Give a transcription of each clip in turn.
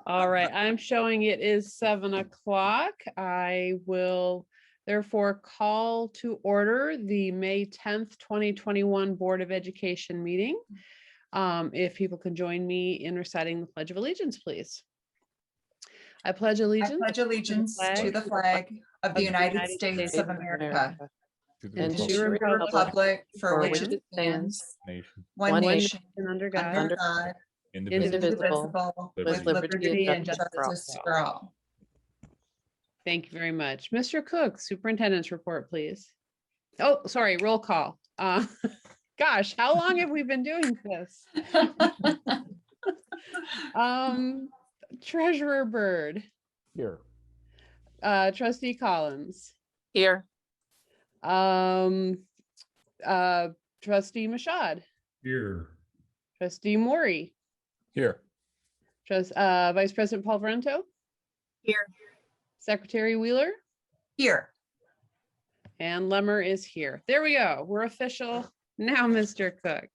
All right, I'm showing it is 7 o'clock. I will therefore call to order the May 10th, 2021 Board of Education meeting. If people can join me in reciting the Pledge of Allegiance, please. I pledge allegiance. I pledge allegiance to the flag of the United States of America and to the republic for which it stands, one nation, under God, indivisible, with liberty and justice for all. Thank you very much. Mr. Cook, Superintendent's report, please. Oh, sorry, roll call. Gosh, how long have we been doing this? Treasurer Byrd. Here. Trustee Collins. Here. Trustee Mashad. Here. Trustee Maury. Here. Vice President Paul Varento. Here. Secretary Wheeler. Here. And Lemmer is here. There we go. We're official now, Mr. Cook.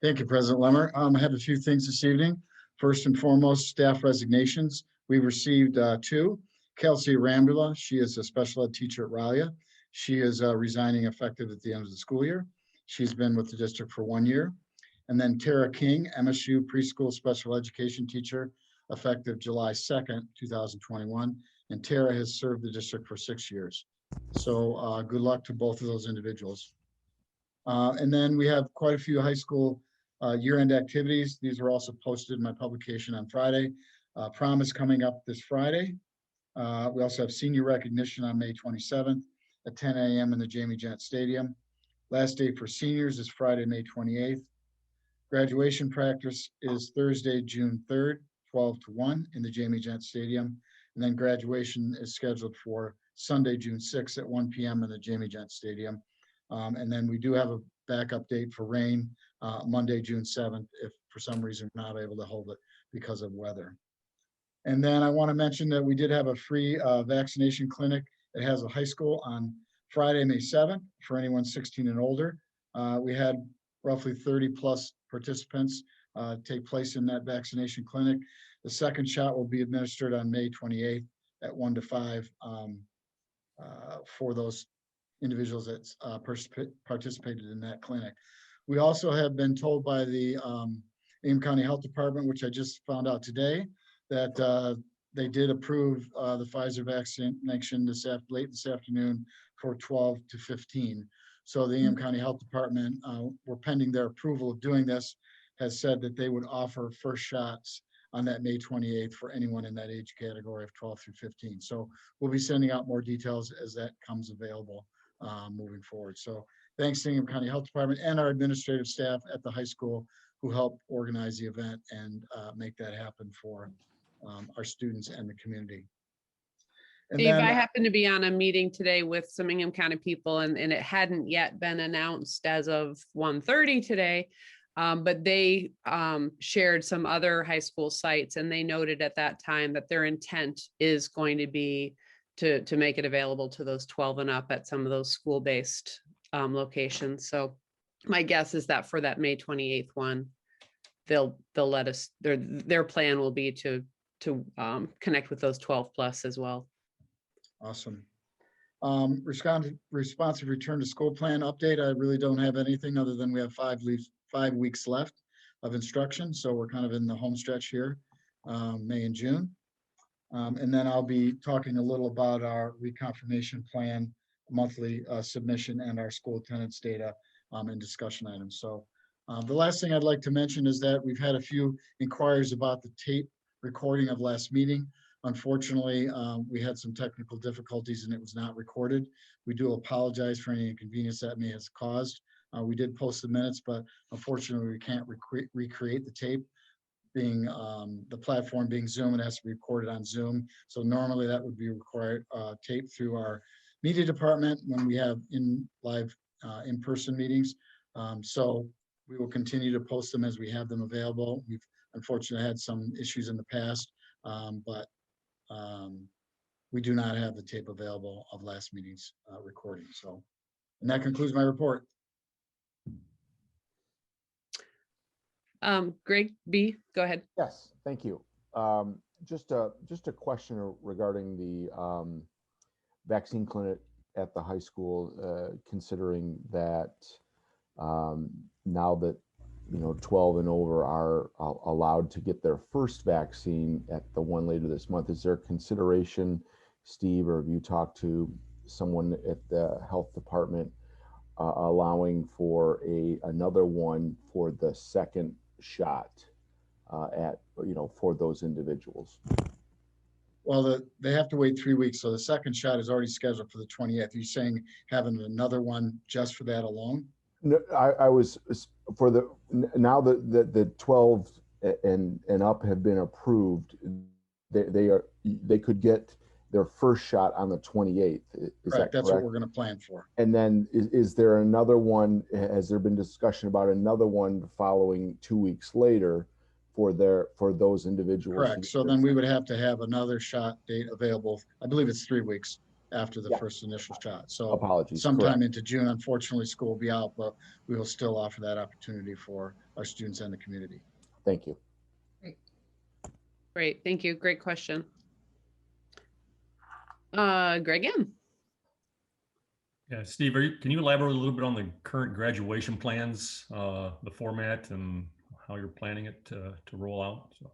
Thank you, President Lemmer. I have a few things this evening. First and foremost, staff resignations. We received 2. Kelsey Rambula, she is a special ed teacher at Ralia. She is resigning effective at the end of the school year. She's been with the district for 1 year. And then Tara King, MSU preschool special education teacher, effective July 2nd, 2021. And Tara has served the district for 6 years. So good luck to both of those individuals. And then we have quite a few high school year-end activities. These were also posted in my publication on Friday. Prom is coming up this Friday. We also have senior recognition on May 27th at 10 a.m. in the Jamie Gent Stadium. Last day for seniors is Friday, May 28th. Graduation practice is Thursday, June 3rd, 12 to 1 in the Jamie Gent Stadium. And then graduation is scheduled for Sunday, June 6th at 1 p.m. in the Jamie Gent Stadium. And then we do have a backup date for rain, Monday, June 7th, if for some reason we're not able to hold it because of weather. And then I want to mention that we did have a free vaccination clinic at Haslett High School on Friday, May 7th for anyone 16 and older. We had roughly 30 plus participants take place in that vaccination clinic. The second shot will be administered on May 28th at 1 to 5 for those individuals that participated in that clinic. We also have been told by the Ingham County Health Department, which I just found out today, that they did approve the Pfizer vaccination late this afternoon for 12 to 15. So the Ingham County Health Department, we're pending their approval of doing this, has said that they would offer first shots on that May 28th for anyone in that age category of 12 through 15. So we'll be sending out more details as that comes available moving forward. So thanks to Ingham County Health Department and our administrative staff at the high school who helped organize the event and make that happen for our students and the community. And Steve, then, I happened to be on a meeting today with some Ingham County people, and it hadn't yet been announced as of 1:30 today, but they shared some other high school sites, and they noted at that time that their intent is going to be to make it available to those 12 and up at some of those school-based locations. So my guess is that for that May 28th one, they'll let us, their plan will be to connect with those 12 plus as well. Awesome. Responsive return to school plan update. I really don't have anything other than we have 5 weeks left of instruction. So we're kind of in the home stretch here, May and June. And then I'll be talking a little about our reconfirmation plan, monthly submission, and our school attendance data and discussion items. So the last thing I'd like to mention is that we've had a few inquiries about the tape recording of last meeting. Unfortunately, we had some technical difficulties and it was not recorded. We do apologize for any inconvenience that may have caused. We did post the minutes, but unfortunately we can't recreate the tape. Being the platform being Zoom, it has to be recorded on Zoom. So normally that would be required tape through our media department when we have live in-person meetings. So we will continue to post them as we have them available. We've unfortunately had some issues in the past, but we do not have the tape available of last meeting's recording. So, and that concludes my report. Greg B, go ahead. Yes, thank you. Just a question regarding the vaccine clinic at the high school, considering that now that 12 and over are allowed to get their first vaccine at the one later this month. Is there consideration, Steve, or have you talked to someone at the health department allowing for another one for the second shot for those individuals? Well, they have to wait 3 weeks. So the second shot is already scheduled for the 28th. Are you saying having another one just for that alone? No, I was for now that the 12 and up have been approved, they could get their first shot on the 28th. Correct. That's what we're going to plan for. And then is there another one? Has there been discussion about another one following 2 weeks later for those individuals? Correct. So then we would have to have another shot date available. I believe it's 3 weeks after the first initial shot. So apologies. Sometime Correct. into June. Unfortunately, school will be out, but we will still offer that opportunity for our students and the community. Thank you. Great. Thank you. Great question. Greg M. Yeah, Steve, can you elaborate a little bit on the current graduation plans, the format, and how you're planning it to roll out? So.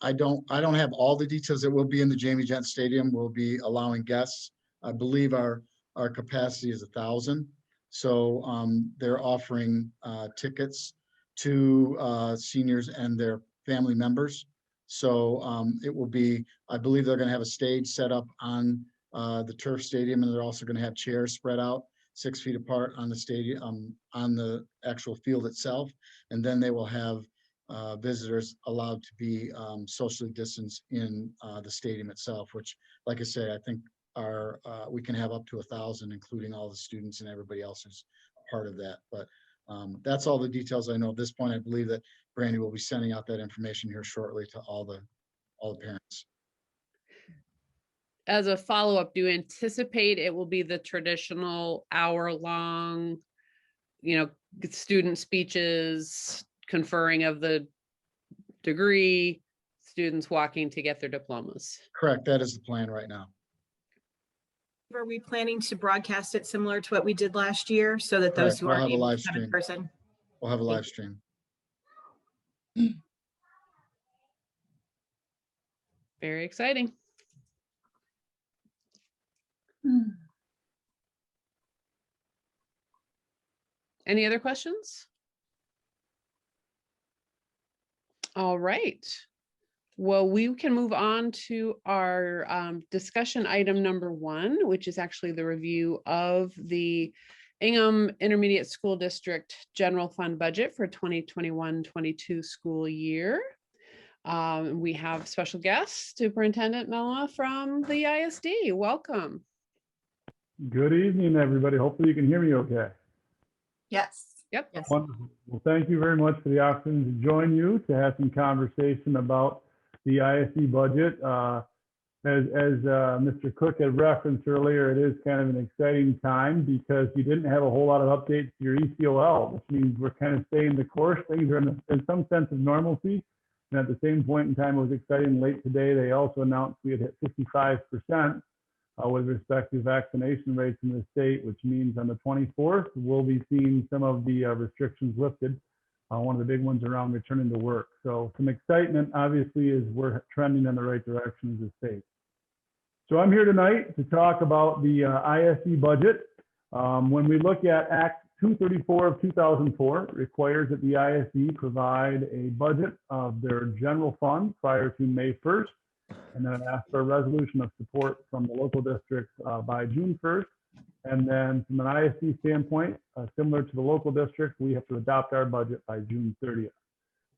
I don't have all the details. It will be in the Jamie Gent Stadium. We'll be allowing guests. I believe our capacity is 1,000. So they're offering tickets to seniors and their family members. So it will be, I believe they're going to have a stage set up on the turf stadium, and they're also going to have chairs spread out 6 feet apart on the stadium, on the actual field itself. And then they will have visitors allowed to be socially distanced in the stadium itself, which, like I say, I think we can have up to 1,000, including all the students and everybody else who's part of that. But that's all the details I know at this point. I believe that Brandy will be sending out that information here shortly to all the parents. As a follow-up, do you anticipate it will be the traditional hour-long, student speeches, conferring of the degree, students walking to get their diplomas? Correct. That is the plan right now. Are we planning to broadcast it similar to what we did last year so that those who aren't able to come in person? We'll have a live stream. Very exciting. Any other questions? All right. Well, we can move on to our discussion item number 1, which is actually the review of the Ingham Intermediate School District General Fund budget for 2021-22 school year. We have special guest, Superintendent Melma from the ISD. Welcome. Good evening, everybody. Hopefully you can hear me okay. Yes. Yep. Yes. Wonderful. Well, thank you very much for the opportunity to join you to have some conversation about the ISD budget. As Mr. Cook had referenced earlier, it is kind of an exciting time because you didn't have a whole lot of updates to your ECOL, which means we're kind of staying the course. Things are in some sense of normalcy. And at the same point in time, it was exciting. Late today, they also announced we had hit 55% with respect to vaccination rates in the state, which means on the 24th, we'll be seeing some of the restrictions lifted. One of the big ones around returning to work. So some excitement, obviously, as we're trending in the right direction as a state. So I'm here tonight to talk about the ISD budget. When we look at Act 234 of 2004, it requires that the ISD provide a budget of their general fund prior to May 1st, and then it asks for a resolution of support from the local districts by June 1st. And then from an ISD standpoint, similar to the local district, we have to adopt our budget by June 30th.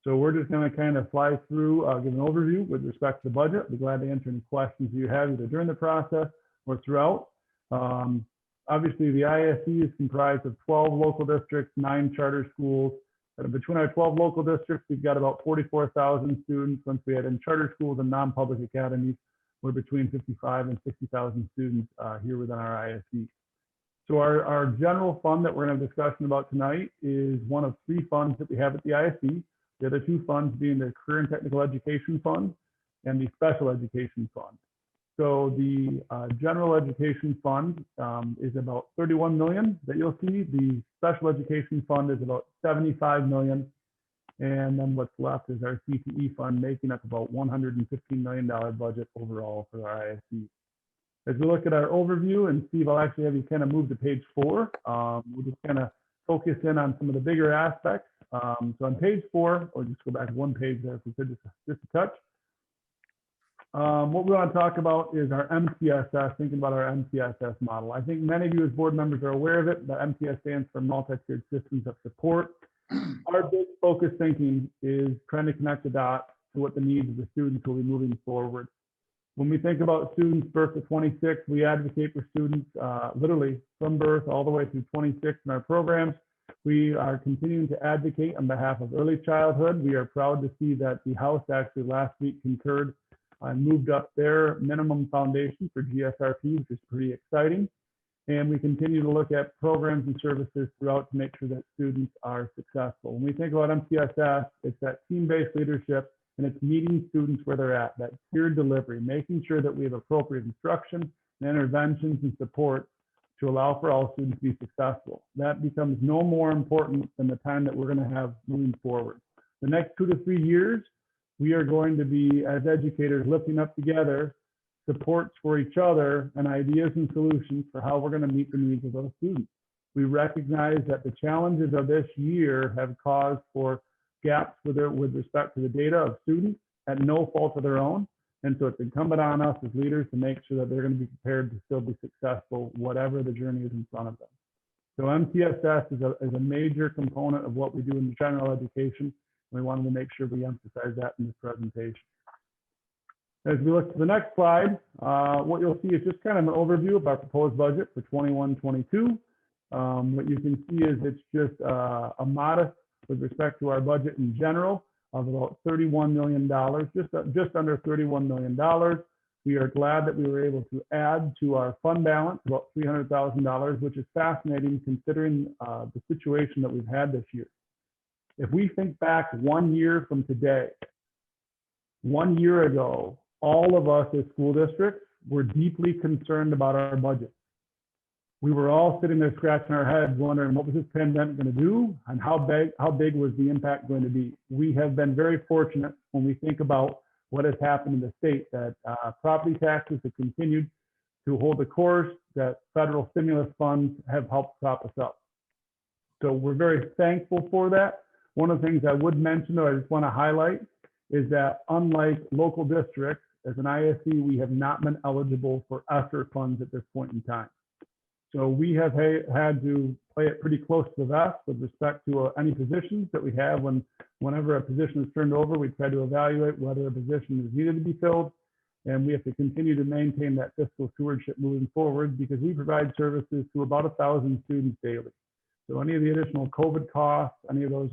So we're just going to kind of fly through, give an overview with respect to the budget. I'd be glad to answer any questions you have either during the process or throughout. Obviously, the ISD is comprised of 12 local districts, 9 charter schools. Between our 12 local districts, we've got about 44,000 students. Once we add in charter schools and non-public academies, we're between 55 and 60,000 students here within our ISD. So our general fund that we're going to have a discussion about tonight is one of 3 funds that we have at the ISD. The other two funds being the Career and Technical Education Fund and the Special Education Fund. So the General Education Fund is about 31 million that you'll see. The Special Education Fund is about 75 million. And then what's left is our CTE fund, making up about $115 million budget overall for our ISD. As we look at our overview, and Steve, I'll actually have you kind of move to page 4. We'll just kind of focus in on some of the bigger aspects. So on page 4, or just go back one page there if we could, just a touch. What we want to talk about is our MTSS, thinking about our MTSS model. I think many of you as board members are aware of it. The MTS stands for Multi-Tiered Systems of Support. Our big focus thinking is trying to connect the dots to what the needs of the students will be moving forward. When we think about students birth to 26, we advocate for students literally from birth all the way through 26 in our programs. We are continuing to advocate on behalf of early childhood. We are proud to see that the House actually last week concurred and moved up their minimum foundation for GSRP, which is pretty exciting. And we continue to look at programs and services throughout to make sure that students are successful. When we think about MTSS, it's that team-based leadership, and it's meeting students where they're at, that tiered delivery, making sure that we have appropriate instruction and interventions and support to allow for all students to be successful. That becomes no more important than the time that we're going to have moving forward. The next 2 to 3 years, we are going to be, as educators, lifting up together supports for each other and ideas and solutions for how we're going to meet the needs of those students. We recognize that the challenges of this year have caused for gaps with respect to the data of students at no fault of their own. And so it's incumbent on us as leaders to make sure that they're going to be prepared to still be successful, whatever the journey is in front of them. So MTSS is a major component of what we do in general education. We wanted to make sure we emphasize that in this presentation. As we look to the next slide, what you'll see is just kind of an overview of our proposed budget for 21-22. What you can see is it's just a modest, with respect to our budget in general, of about $31 million, just under $31 million. We are glad that we were able to add to our fund balance about $300,000, which is fascinating considering the situation that we've had this year. If we think back 1 year from today, 1 year ago, all of us as school districts were deeply concerned about our budget. We were all sitting there scratching our heads wondering what was this pandemic going to do and how big was the impact going to be. We have been very fortunate when we think about what has happened in the state, that property taxes have continued to hold the course, that federal stimulus funds have helped prop us up. So we're very thankful for that. One of the things I would mention, though, I just want to highlight, is that unlike local districts, as an ISD, we have not been eligible for ESSER funds at this point in time. So we have had to play it pretty close to the vest with respect to any positions that we have. Whenever a position is turned over, we try to evaluate whether a position is needed to be filled. And we have to continue to maintain that fiscal stewardship moving forward because we provide services to about 1,000 students daily. So any of the additional COVID costs, any of those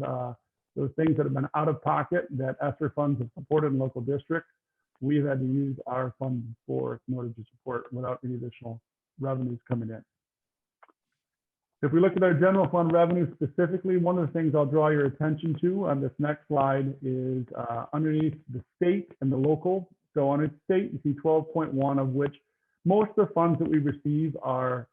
things that have been out of pocket that ESSER funds have supported in local districts, we've had to use our funds for in order to support without any additional revenues coming in. If we look at our general fund revenue specifically, one of the things I'll draw your attention to on this next slide is underneath the state and the local. So on its state, you see 12.1, of which most of the funds that we receive are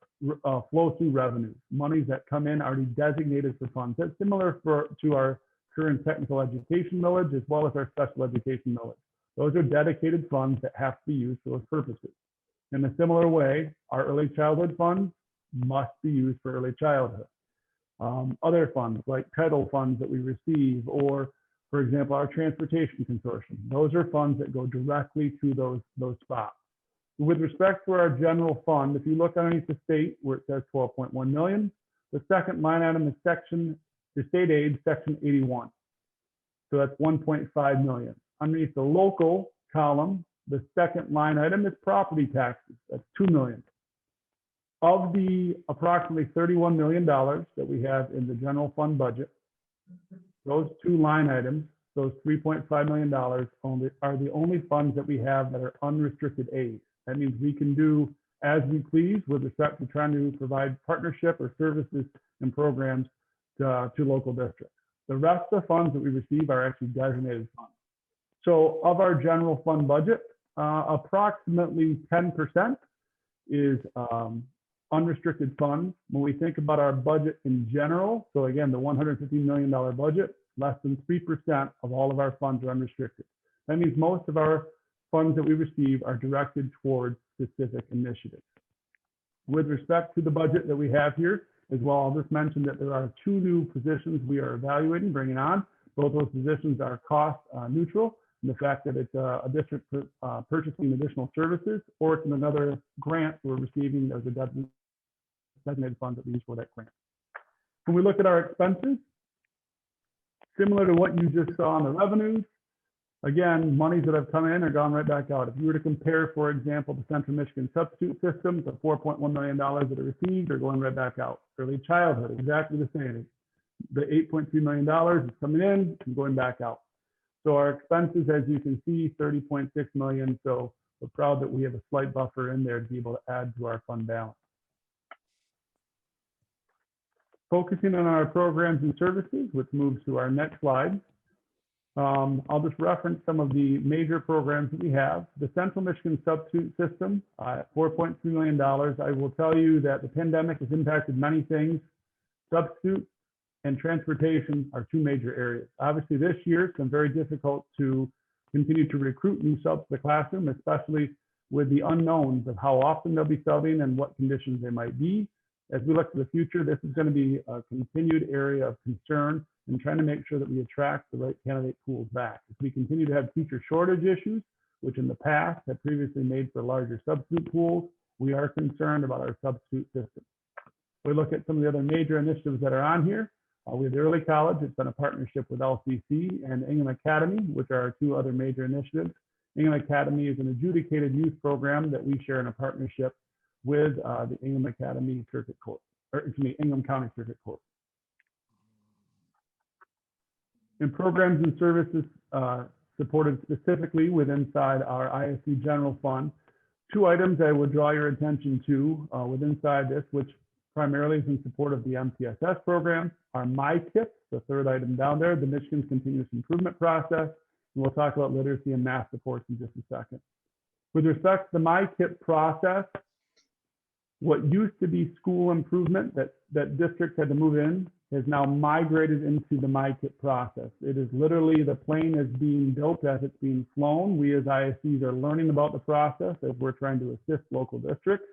flow-through revenues, monies that come in already designated for funds. That's similar to our current technical education millage as well as our special education millage. Those are dedicated funds that have to be used for those purposes. In a similar way, our early childhood funds must be used for early childhood. Other funds like title funds that we receive, or for example, our transportation consortium, those are funds that go directly to those spots. With respect to our general fund, if you look underneath the state where it says 12.1 million, the second line item is the state aid, section 81. So that's 1.5 million. Underneath the local column, the second line item is property taxes. That's 2 million. Of the approximately $31 million that we have in the general fund budget, those two line items, those $3.5 million are the only funds that we have that are unrestricted aid. That means we can do as we please with respect to trying to provide partnership or services and programs to local districts. The rest of the funds that we receive are actually designated funds. So of our general fund budget, approximately 10% is unrestricted funds. When we think about our budget in general, so again, the $150 million budget, less than 3% of all of our funds are unrestricted. That means most of our funds that we receive are directed towards specific initiatives. With respect to the budget that we have here as well, I'll just mention that there are 2 new positions we are evaluating, bringing on. Both those positions are cost neutral, and the fact that it's a district purchasing additional services, or it's in another grant we're receiving as a designated fund that we use for that grant. When we look at our expenses, similar to what you just saw on the revenues, again, monies that have come in are gone right back out. If you were to compare, for example, the Central Michigan Substitute System, the $4.1 million that are received are going right back out. Early childhood, exactly the same. The $8.3 million is coming in and going back out. So our expenses, as you can see, $30.6 million. So we're proud that we have a slight buffer in there to be able to add to our fund balance. Focusing on our programs and services, which moves to our next slide. I'll just reference some of the major programs that we have. The Central Michigan Substitute System at $4.3 million. I will tell you that the pandemic has impacted many things. Substitute and transportation are 2 major areas. Obviously this year, it's been very difficult to continue to recruit new subs to the classroom, especially with the unknowns of how often they'll be subbing and what conditions they might be. As we look to the future, this is going to be a continued area of concern and trying to make sure that we attract the right candidate pools back. If we continue to have teacher shortage issues, which in the past have previously made for larger substitute pools, we are concerned about our substitute system. We look at some of the other major initiatives that are on here. We have the early college. It's been a partnership with LCC and Ingham Academy, which are our 2 other major initiatives. Ingham Academy is an adjudicated youth program that we share in a partnership with the Ingham Academy Circuit Court, or excuse me, Ingham County Circuit Court. In programs and services supported specifically within inside our ISD General Fund, 2 items I would draw your attention to within inside this, which primarily is in support of the MTSS program, are MyKIPs, the 3rd item down there, the Michigan's Continuous Improvement Process. And we'll talk about literacy and math supports in just a second. With respect to the MyKIP process, what used to be school improvement that districts had to move in has now migrated into the MyKIP process. It is literally the plane is being built as it's being flown. We as ISCs are learning about the process as we're trying to assist local districts.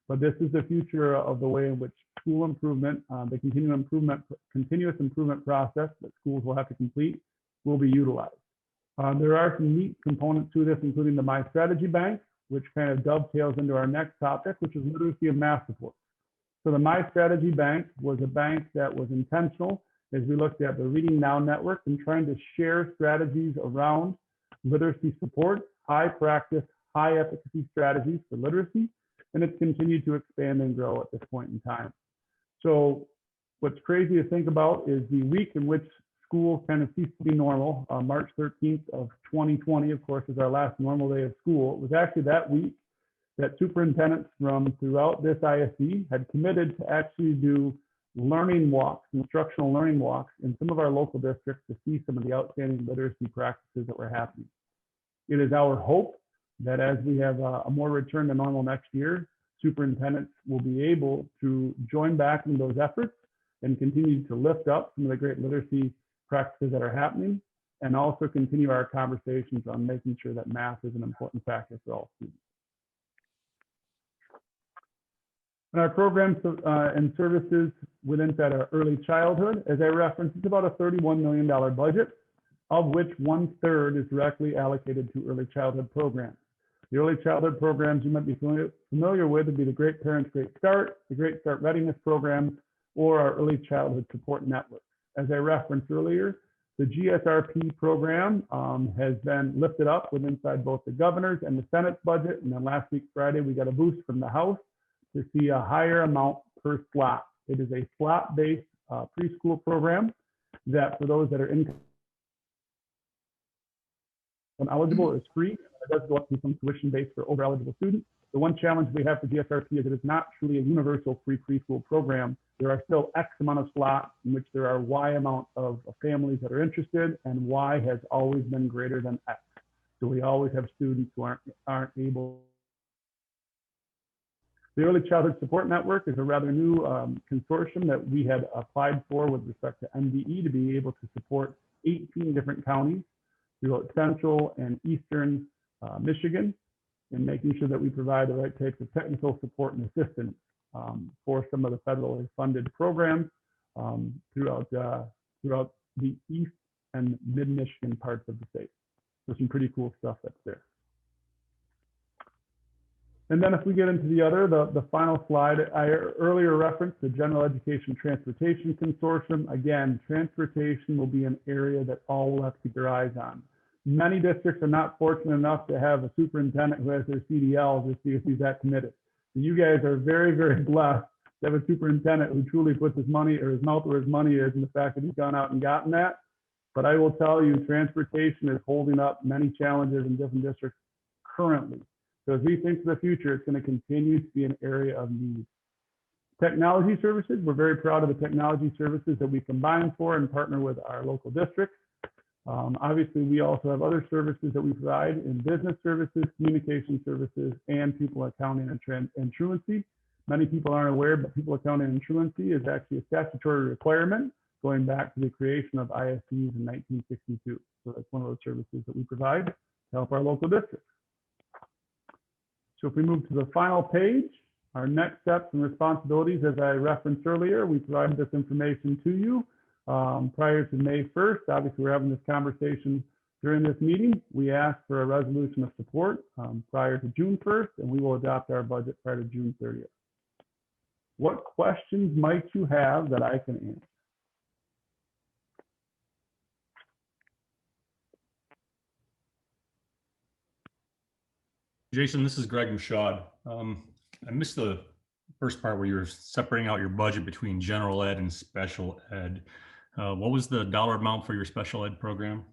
But this is the future of the way in which school improvement, the continuous improvement process that schools will have to complete will be utilized. There are some neat components to this, including the My Strategy Bank, which kind of dovetails into our next topic, which is literacy and math support. So the My Strategy Bank was a bank that was intentional as we looked at the Reading Now network and trying to share strategies around literacy support, high practice, high efficacy strategies for literacy, and it's continued to expand and grow at this point in time. So what's crazy to think about is the week in which school kind of ceased to be normal. March 13th of 2020, of course, is our last normal day of school. It was actually that week that superintendents from throughout this ISD had committed to actually do learning walks, instructional learning walks in some of our local districts to see some of the outstanding literacy practices that were happening. It is our hope that as we have a more return to normal next year, superintendents will be able to join back in those efforts and continue to lift up some of the great literacy practices that are happening, and also continue our conversations on making sure that math is an important factor for all students. And our programs and services within that are early childhood, as I referenced, it's about a $31 million budget, of which 1/3 is directly allocated to early childhood programs. The early childhood programs you might be familiar with would be the Great Parents Great Start, the Great Start Readiness Program, or our Early Childhood Support Network. As I referenced earlier, the GSRP program has been lifted up with inside both the governor's and the Senate's budget. And then last week, Friday, we got a boost from the House to see a higher amount per slot. It is a slot-based preschool program that for those that are income eligible is free. It does go up to some tuition base for over eligible students. The one challenge we have for GSRP is that it's not truly a universal free preschool program. There are still X amount of slots in which there are Y amount of families that are interested, and Y has always been greater than X. So we always have students who aren't able. The Early Childhood Support Network is a rather new consortium that we had applied for with respect to MDE to be able to support 18 different counties throughout central and eastern Michigan, and making sure that we provide the right types of technical support and assistance for some of the federally funded programs throughout the east and mid-Michigan parts of the state. So some pretty cool stuff that's there. And then if we get into the final slide, I earlier referenced the General Education Transportation Consortium. Again, transportation will be an area that all will have to keep their eyes on. Many districts are not fortunate enough to have a superintendent who has their CDLs or CSEs that committed. So you guys are very, very blessed to have a superintendent who truly puts his money or his mouth where his money is, and the fact that he's gone out and gotten that. But I will tell you, transportation is holding up many challenges in different districts currently. So as we think to the future, it's going to continue to be an area of need. Technology services, we're very proud of the technology services that we combine for and partner with our local districts. Obviously, we also have other services that we provide in business services, communication services, and people accounting and truancy. Many people aren't aware, but people accounting and truancy is actually a statutory requirement going back to the creation of ISPs in 1962. So that's one of those services that we provide to help our local districts. So if we move to the final page, our next steps and responsibilities, as I referenced earlier, we provided this information to you prior to May 1st. Obviously, we're having this conversation during this meeting. We asked for a resolution of support prior to June 1st, and we will adopt our budget prior to June 30th. What questions might you have that I can answer? Jason, this is Greg Mashad. I missed the first part where you were separating out your budget between general ed and special ed. What was the dollar amount for your special ed program?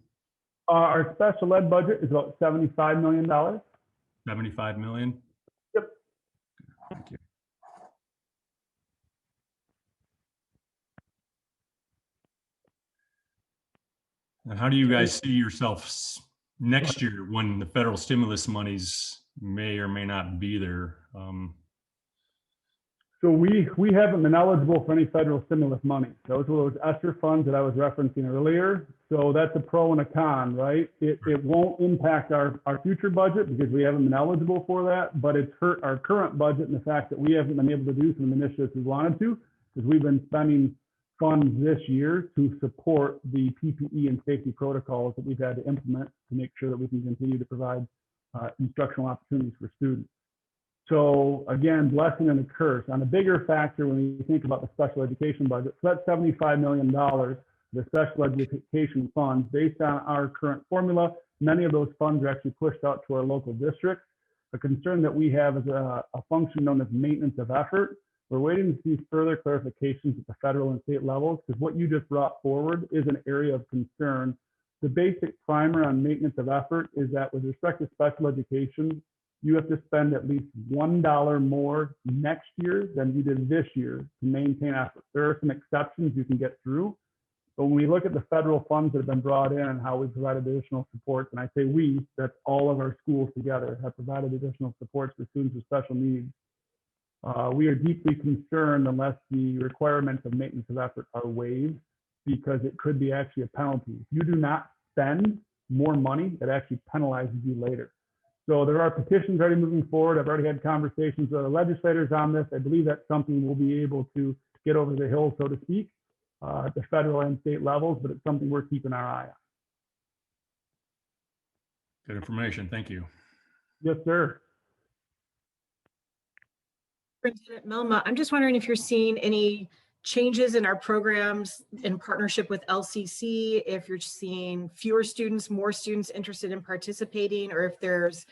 Our special ed budget is about $75 million. 75 million? Yep. Thank you. And how do you guys see yourselves next year when the federal stimulus monies may or may not be there? So we haven't been eligible for any federal stimulus money. Those were those ESSER funds that I was referencing earlier. So that's a pro and a con, right? It won't impact our future budget because we haven't been eligible for that, but it's hurt our current budget and the fact that we haven't been able to do some initiatives we wanted to, because we've been spending funds this year to support the PPE and safety protocols that we've had to implement to make sure that we can continue to provide instructional opportunities for students. So again, blessing and a curse. On a bigger factor, when you think about the special education budget, so that's $75 million, the special education funds, based on our current formula, many of those funds are actually pushed out to our local districts. A concern that we have is a function known as maintenance of effort. We're waiting to see further clarifications at the federal and state levels, because what you just brought forward is an area of concern. The basic primer on maintenance of effort is that with respect to special education, you have to spend at least $1 more next year than you did this year to maintain effort. There are some exceptions you can get through, but when we look at the federal funds that have been brought in and how we provided additional supports, and I say we, that's all of our schools together, have provided additional supports for students with special needs. We are deeply concerned unless the requirements of maintenance of effort are waived, because it could be actually a penalty. If you do not spend more money, it actually penalizes you later. So there are petitions already moving forward. I've already had conversations with the legislators on this. I believe that's something we'll be able to get over the hill, so to speak, at the federal and state levels, but it's something we're keeping our eye on. Good information. Thank you. Yes, sir. Superintendent Melma, I'm just wondering if you're seeing any changes in our programs in partnership with LCC, if you're seeing fewer students, more students interested in participating, or if there's,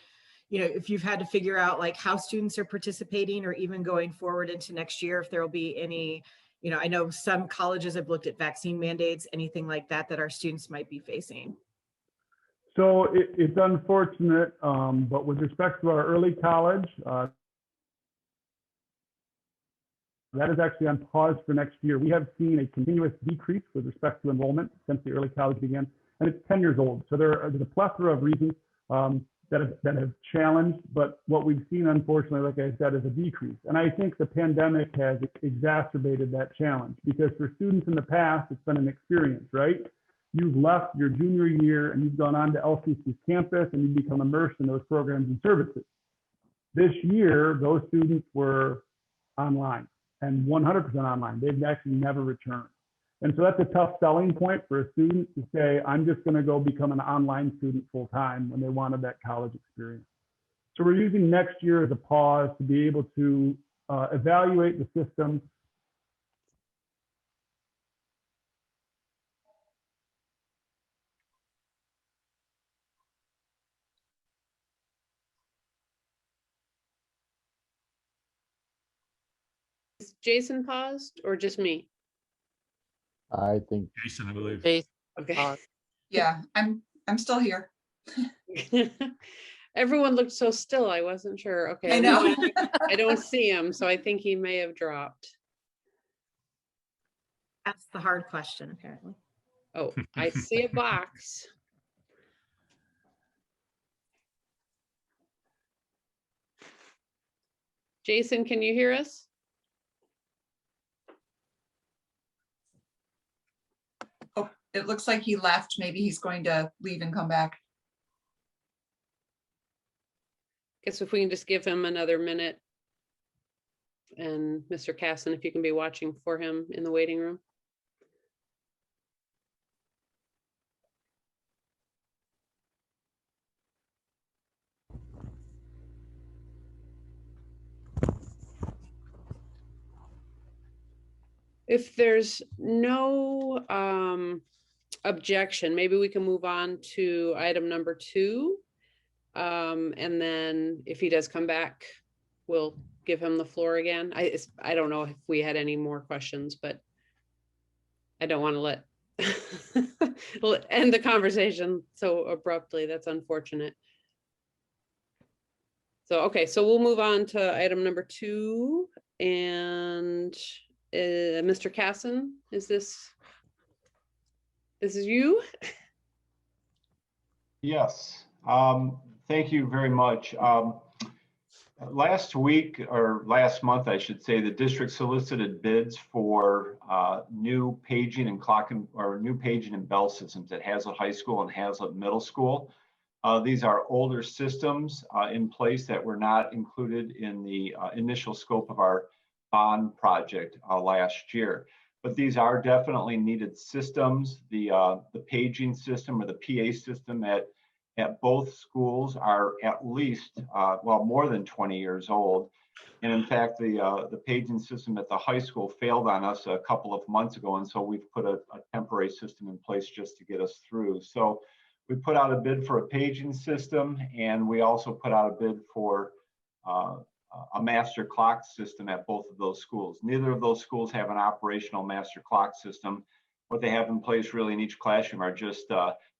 if you've had to figure out like how students are participating, or even going forward into next year, if there will be any, I know some colleges have looked at vaccine mandates, anything like that, that our students might be facing. So it's unfortunate, but with respect to our early college, that is actually on pause for next year. We have seen a continuous decrease with respect to enrollment since the early college began, and it's 10 years old. So there's a plethora of reasons that have challenged, but what we've seen, unfortunately, like I said, is a decrease. And I think the pandemic has exacerbated that challenge, because for students in the past, it's been an experience, right? You've left your junior year and you've gone on to LCC's campus and you've become immersed in those programs and services. This year, those students were online and 100% online. They've actually never returned. And so that's a tough selling point for a student to say, I'm just going to go become an online student full time, when they wanted that college experience. So we're using next year as a pause to be able to evaluate the system. Is Jason paused or just me? I think Jason, I believe. Okay. Yeah, I'm still here. Everyone looked so still. I wasn't sure. Okay. I know. I don't see him, so I think he may have dropped. That's the hard question, apparently. Oh, I see a box. Jason, can you hear us? Oh, it looks like he left. Maybe he's going to leave and come back. Guess if we can just give him another minute. And Mr. Casson, if you can be watching for him in the waiting room. If there's no objection, maybe we can move on to item number 2. And then if he does come back, we'll give him the floor again. I don't know if we had any more questions, but I don't want to let end the conversation so abruptly. That's unfortunate. So, okay, so we'll move on to item number 2. And Mr. Casson, is this you? Yes, thank you very much. Last week, or last month, I should say, the district solicited bids for new paging and new paging and bell systems at Haslett High School and Haslett Middle School. These are older systems in place that were not included in the initial scope of our bond project last year. But these are definitely needed systems. The paging system, or the PA system at both schools, are at least, well, more than 20 years old. And in fact, the paging system at the high school failed on us a couple of months ago. And so we've put a temporary system in place just to get us through. So we put out a bid for a paging system, and we also put out a bid for a master clock system at both of those schools. Neither of those schools have an operational master clock system. What they have in place really in each classroom are just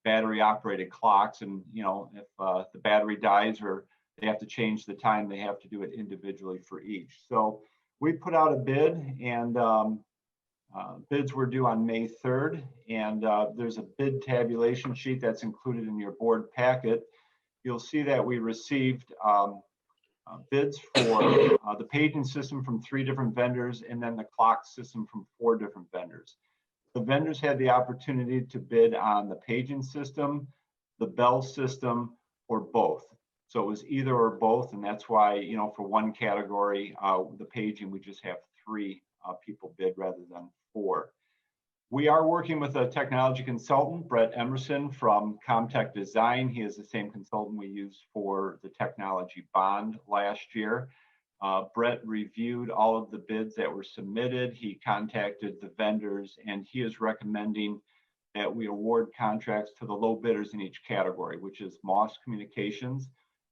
battery operated clocks. And, you know, if the battery dies or they have to change the time, they have to do it individually for each. So we put out a bid, and bids were due on May 3rd. And there's a bid tabulation sheet that's included in your board packet. You'll see that we received bids for the paging system from 3 different vendors, and then the clock system from 4 different vendors. The vendors had the opportunity to bid on the paging system, the bell system, or both. So it was either or both, and that's why, you know, for one category, the paging, we just have 3 people bid rather than 4. We are working with a technology consultant, Brett Emerson from Comtech Design. He is the same consultant we used for the technology bond last year. Brett reviewed all of the bids that were submitted. He contacted the vendors, and he is recommending that we award contracts to the low bidders in each category, which is Moss Communications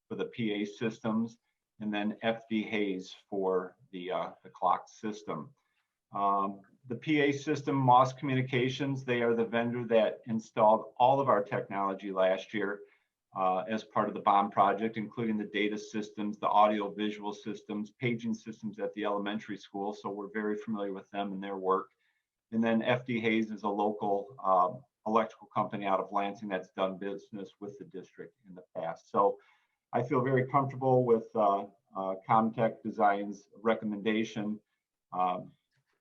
for the PA systems, and then FD Hayes for the clock system. The PA system, Moss Communications, they are the vendor that installed all of our technology last year. as part of the bond project, including the data systems, the audio visual systems, paging systems at the elementary school. So we're very familiar with them and their work. And then FD Hayes is a local electrical company out of Lansing that's done business with the district in the past. So I feel very comfortable with Comtech Design's recommendation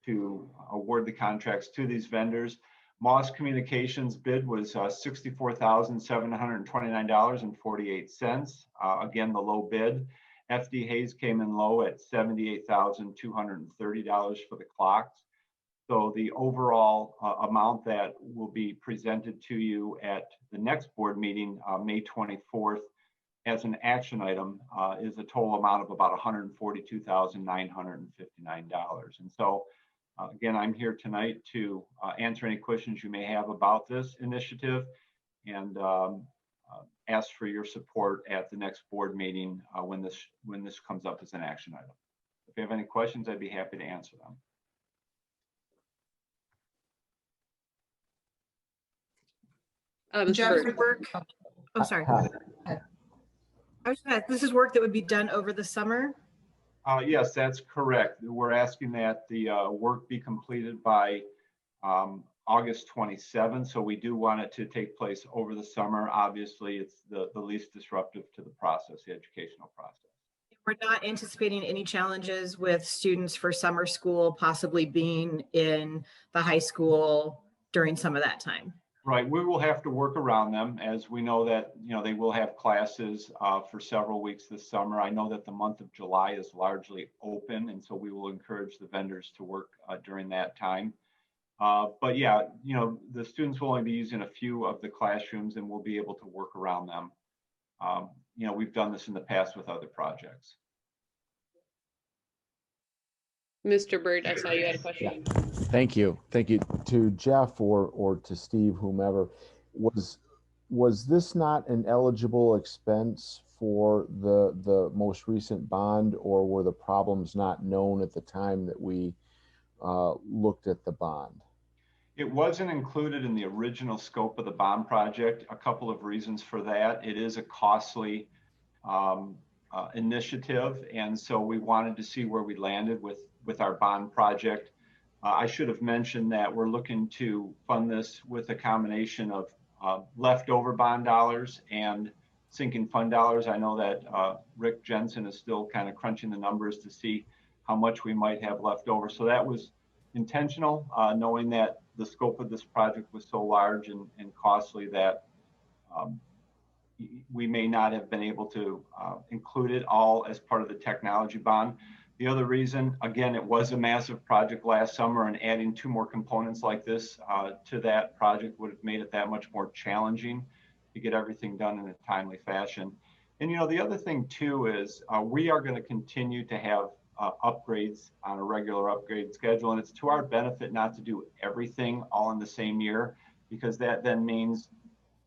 to award the contracts to these vendors. Moss Communications bid was $64,729.48. Again, the low bid. FD Hayes came in low at $78,230 for the clocks. So the overall amount that will be presented to you at the next board meeting, May 24th, as an action item is a total amount of about $142,959. And so again, I'm here tonight to answer any questions you may have about this initiative and ask for your support at the next board meeting when this comes up as an action item. If you have any questions, I'd be happy to answer them. Jeff, work. Oh, sorry. This is work that would be done over the summer? Yes, that's correct. We're asking that the work be completed by August 27th. So we do want it to take place over the summer. Obviously, it's the least disruptive to the process, the educational process. We're not anticipating any challenges with students for summer school possibly being in the high school during some of that time. Right, we will have to work around them, as we know that they will have classes for several weeks this summer. I know that the month of July is largely open, and so we will encourage the vendors to work during that time. But yeah, the students will only be using a few of the classrooms, and we'll be able to work around them. We've done this in the past with other projects. Mr. Burt, I saw you had a question. Yeah. Thank you. Thank you to Jeff or to Steve, whomever. Was this not an eligible expense for the most recent bond, or were the problems not known at the time that we looked at the bond? It wasn't included in the original scope of the bond project. A couple of reasons for that. It is a costly initiative, and so we wanted to see where we landed with our bond project. I should have mentioned that we're looking to fund this with a combination of leftover bond dollars and sinking fund dollars. I know that Rick Jensen is still kind of crunching the numbers to see how much we might have left over. So that was intentional, knowing that the scope of this project was so large and costly that we may not have been able to include it all as part of the technology bond. The other reason, again, it was a massive project last summer, and adding two more components like this to that project would have made it that much more challenging to get everything done in a timely fashion. And the other thing too is we are going to continue to have upgrades on a regular upgrade schedule, and it's to our benefit not to do everything all in the same year, because that then means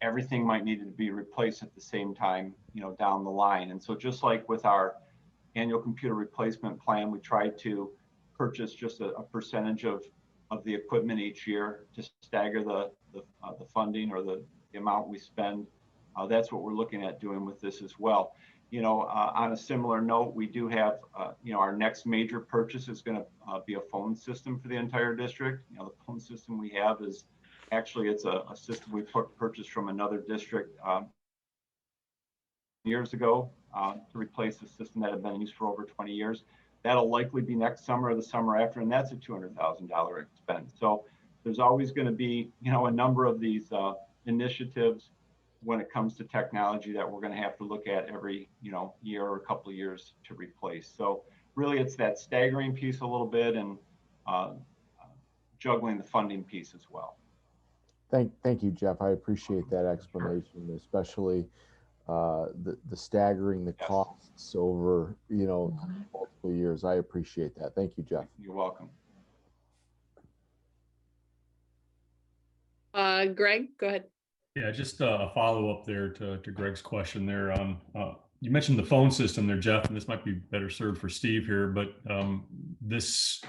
everything might need to be replaced at the same time, down the line. And so just like with our annual computer replacement plan, we try to purchase just a percentage of the equipment each year to stagger the funding or the amount we spend. That's what we're looking at doing with this as well. On a similar note, we do have, our next major purchase is going to be a phone system for the entire district. The phone system we have is actually, it's a system we purchased from another district years ago to replace the system that had been used for over 20 years. That'll likely be next summer or the summer after, and that's a $200,000 expense. So there's always going to be, a number of these initiatives when it comes to technology that we're going to have to look at every, year or a couple of years to replace. So really, it's that staggering piece a little bit and juggling the funding piece as well. Thank you, Jeff. I appreciate that explanation, especially the staggering the costs over multiple years. I appreciate that. Thank you, Jeff. You're welcome. Greg, go ahead. Yeah, just a follow up there to Greg's question there. You mentioned the phone system there, Jeff, and this might be better served for Steve here, but this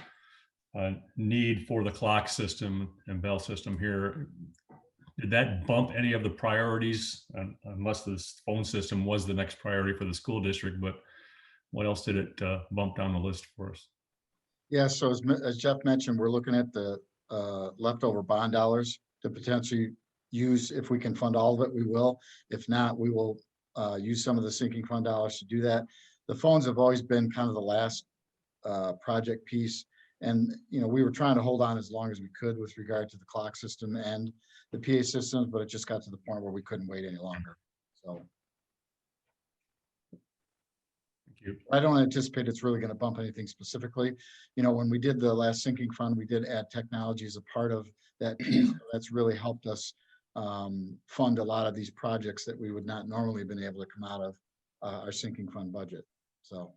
need for the clock system and bell system here, Did that bump any of the priorities, unless this phone system was the next priority for the school district, but what else did it bump down the list for us? Yeah, so as Jeff mentioned, we're looking at the leftover bond dollars to potentially use. If we can fund all of it, we will. If not, we will use some of the sinking fund dollars to do that. The phones have always been kind of the last project piece. And, you know, we were trying to hold on as long as we could with regard to the clock system and the PA systems, but it just got to the point where we couldn't wait any longer. So I don't anticipate it's really going to bump anything specifically. You know, when we did the last sinking fund, we did add technology as a part of that piece. That's really helped us fund a lot of these projects that we would not normally have been able to come out of our sinking fund budget. So,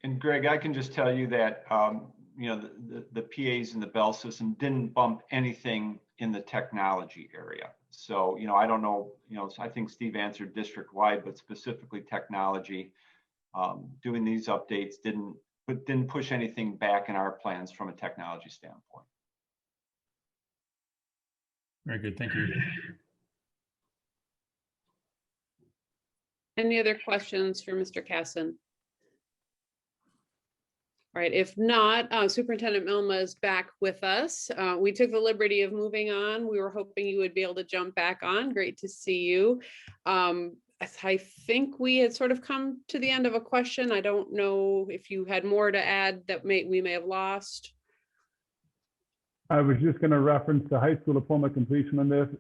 and Greg, I can just tell you that you know, the PAs and the bell system didn't bump anything in the technology area. So, you know, I don't know, you know, I think Steve answered district wide, but specifically technology. Doing these updates didn't push anything back in our plans from a technology standpoint. Very good, thank you. Any other questions for Mr. Casson? All right, if not, Superintendent Milma is back with us. We took the liberty of moving on. We were hoping you would be able to jump back on. Great to see you. I think we had sort of come to the end of a question. I don't know if you had more to add that we may have lost. I was just going to reference the high school diploma completion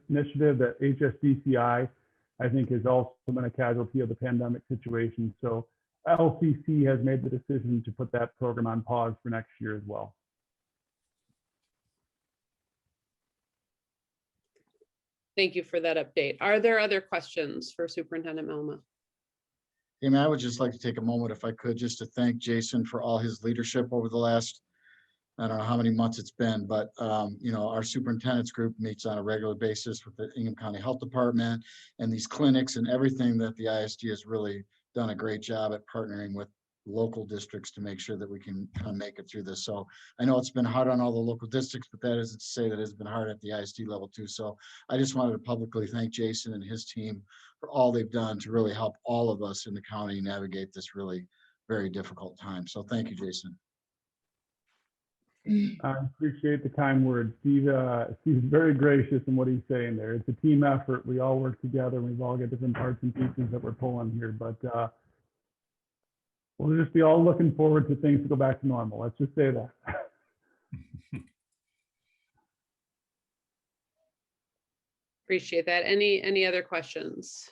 initiative that HSDCI, I think, has also been a casualty of the pandemic situation. So LCC has made the decision to put that program on pause for next year as well. Thank you for that update. Are there other questions for Superintendent Milma? And I would just like to take a moment, if I could, just to thank Jason for all his leadership over the last, I don't know how many months it's been, but you know, our superintendent's group meets on a regular basis with the Ingham County Health Department and these clinics and everything that the ISD has really done a great job at partnering with local districts to make sure that we can kind of make it through this. So I know it's been hard on all the local districts, but that isn't to say that it's been hard at the ISD level too. So I just wanted to publicly thank Jason and his team for all they've done to really help all of us in the county navigate this really very difficult time. So thank you, Jason. I appreciate the kind words. Steve, Steve's very gracious in what he's saying there. It's a team effort. We all work together. We've all got different parts and pieces that we're pulling here, but we'll just be all looking forward to things to go back to normal. Let's just say that. Appreciate that. Any other questions?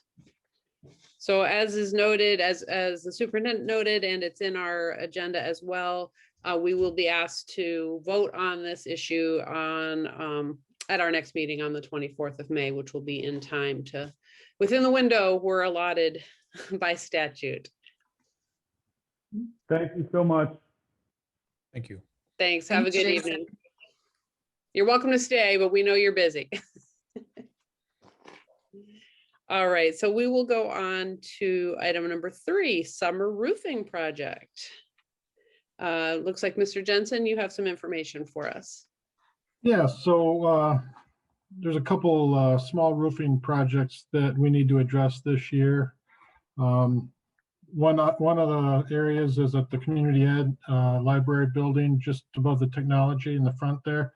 So as is noted, as the superintendent noted, and it's in our agenda as well, we will be asked to vote on this issue on at our next meeting on the 24th of May, which will be in time to within the window we're allotted by statute. Thank you so much. Thank you. Thanks. Have a good evening. You're welcome to stay, but we know you're busy. All right, so we will go on to item number 3, summer roofing project. Looks like Mr. Jensen, you have some information for us. Yeah, so there's a couple small roofing projects that we need to address this year. One of the areas is at the community ed library building, just above the technology in the front there.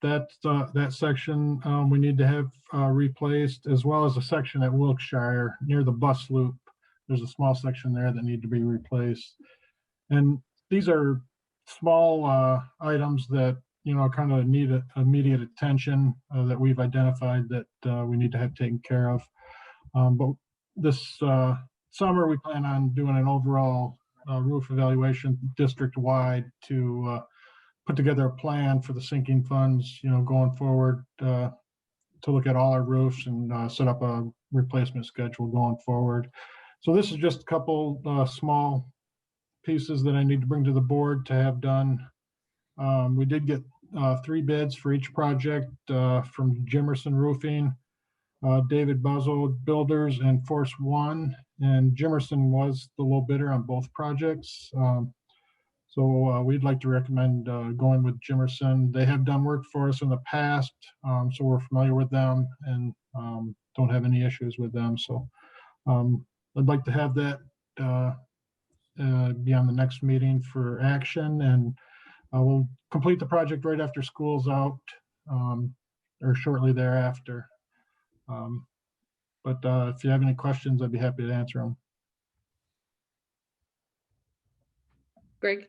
That section we need to have replaced, as well as a section at Wilkshire near the bus loop. There's a small section there that need to be replaced. And these are small items that, you know, kind of need immediate attention that we've identified that we need to have taken care of. But this summer, we plan on doing an overall roof evaluation district-wide to put together a plan for the sinking funds, you know, going forward to look at all our roofs and set up a replacement schedule going forward. So this is just a couple small pieces that I need to bring to the board to have done. We did get 3 bids for each project from Jimerson Roofing, David Buzzell Builders, and Force One. And Jimerson was the low bidder on both projects. So we'd like to recommend going with Jimerson. They have done work for us in the past, so we're familiar with them and don't have any issues with them. So I'd like to have that be on the next meeting for action, and we'll complete the project right after school's out or shortly thereafter. But if you have any questions, I'd be happy to answer them. Greg?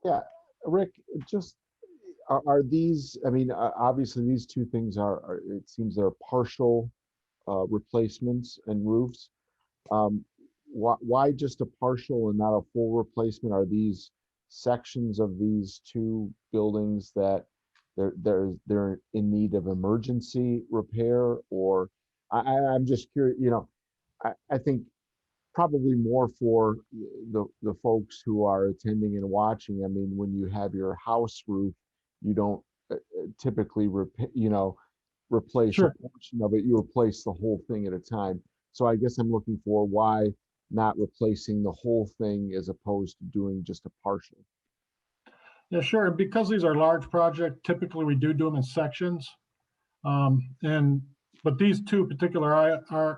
Yeah, Rick, just are these, I mean, obviously these two things are it seems they're partial replacements and roofs. Why just a partial and not a full replacement? Are these sections of these two buildings that they're in need of emergency repair? Or I'm just curious, you know, I think probably more for the folks who are attending and watching. I mean, when you have your house roof, you don't typically replace Sure. a portion of it. You replace the whole thing at a time. So I guess I'm looking for why not replacing the whole thing as opposed to doing just a partial. Yeah, sure. Because these are large projects, typically we do them in sections. But these two particular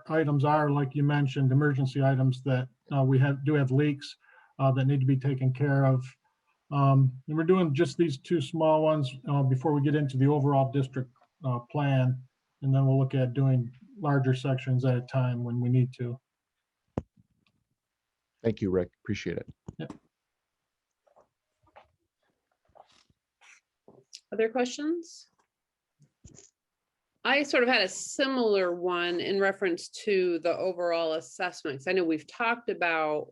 items are, like you mentioned, emergency items that we do have leaks that need to be taken care of. And we're doing just these two small ones before we get into the overall district plan. And then we'll look at doing larger sections at a time when we need to. Thank you, Rick. Appreciate it. Yep. Other questions? I sort of had a similar one in reference to the overall assessments. I know we've talked about,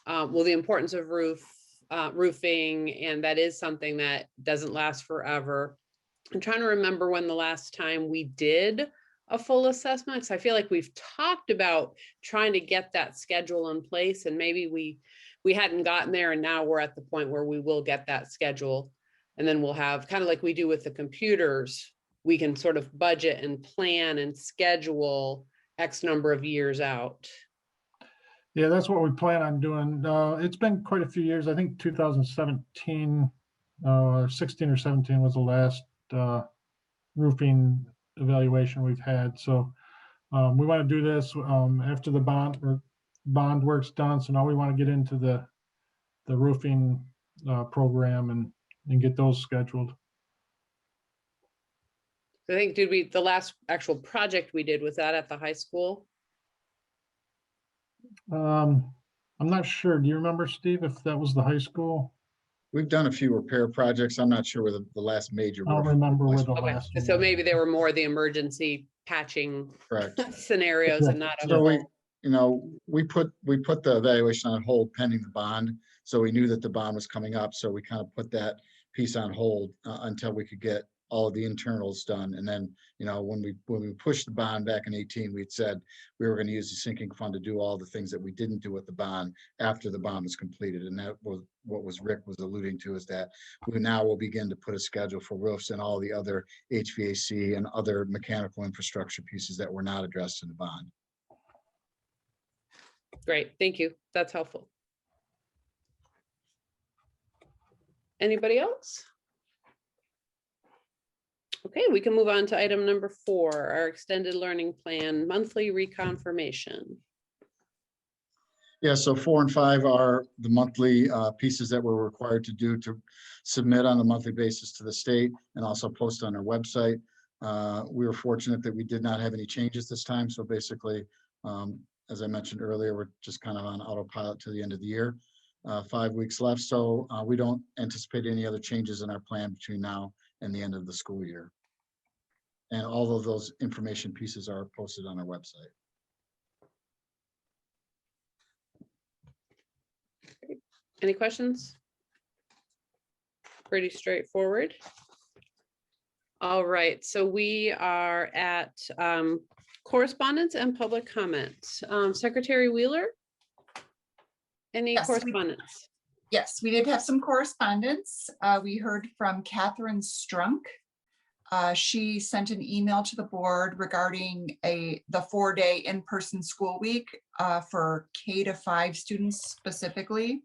well, the importance of roofing, and that is something that doesn't last forever. I'm trying to remember when the last time we did a full assessment, because I feel like we've talked about trying to get that schedule in place, and maybe we hadn't gotten there, and now we're at the point where we will get that schedule, and then we'll have, kind of like we do with the computers, we can sort of budget and plan and schedule X number of years out. Yeah, that's what we plan on doing. It's been quite a few years. I think 2017, 16 or 17 was the last roofing evaluation we've had. So we want to do this after the bond work's done. So now we want to get into the roofing program and get those scheduled. I think, the last actual project we did, was that at the high school? I'm not sure. Do you remember, Steve, if that was the high school? We've done a few repair projects. I'm not sure where the last major. I don't remember where the Okay, last so one maybe they were more the emergency patching Correct. scenarios and not a So full. we put the evaluation on hold pending the bond. So we knew that the bond was coming up. So we kind of put that piece on hold until we could get all of the internals done. And then, when we pushed the bond back in 18, we'd said we were going to use the sinking fund to do all the things that we didn't do with the bond after the bond was completed. And that was what Rick was alluding to, is that we now will begin to put a schedule for roofs and all the other HVAC and other mechanical infrastructure pieces that were not addressed in the bond. Great, thank you. That's helpful. Anybody else? Okay, we can move on to item number 4, our extended learning plan, monthly reconfirmation. Yeah, so 4 and 5 are the monthly pieces that we're required to do to submit on a monthly basis to the state and also post on our website. We were fortunate that we did not have any changes this time. So basically, as I mentioned earlier, we're just kind of on autopilot to the end of the year. 5 weeks left, so we don't anticipate any other changes in our plan between now and the end of the school year. And all of those information pieces are posted on our website. Any questions? Pretty straightforward. All right, so we are at correspondence and public comments. Secretary Wheeler? Any correspondence? Yes, we did have some correspondence. We heard from Catherine Strunk. She sent an email to the board regarding the 4-day in-person school week for K-5 students specifically.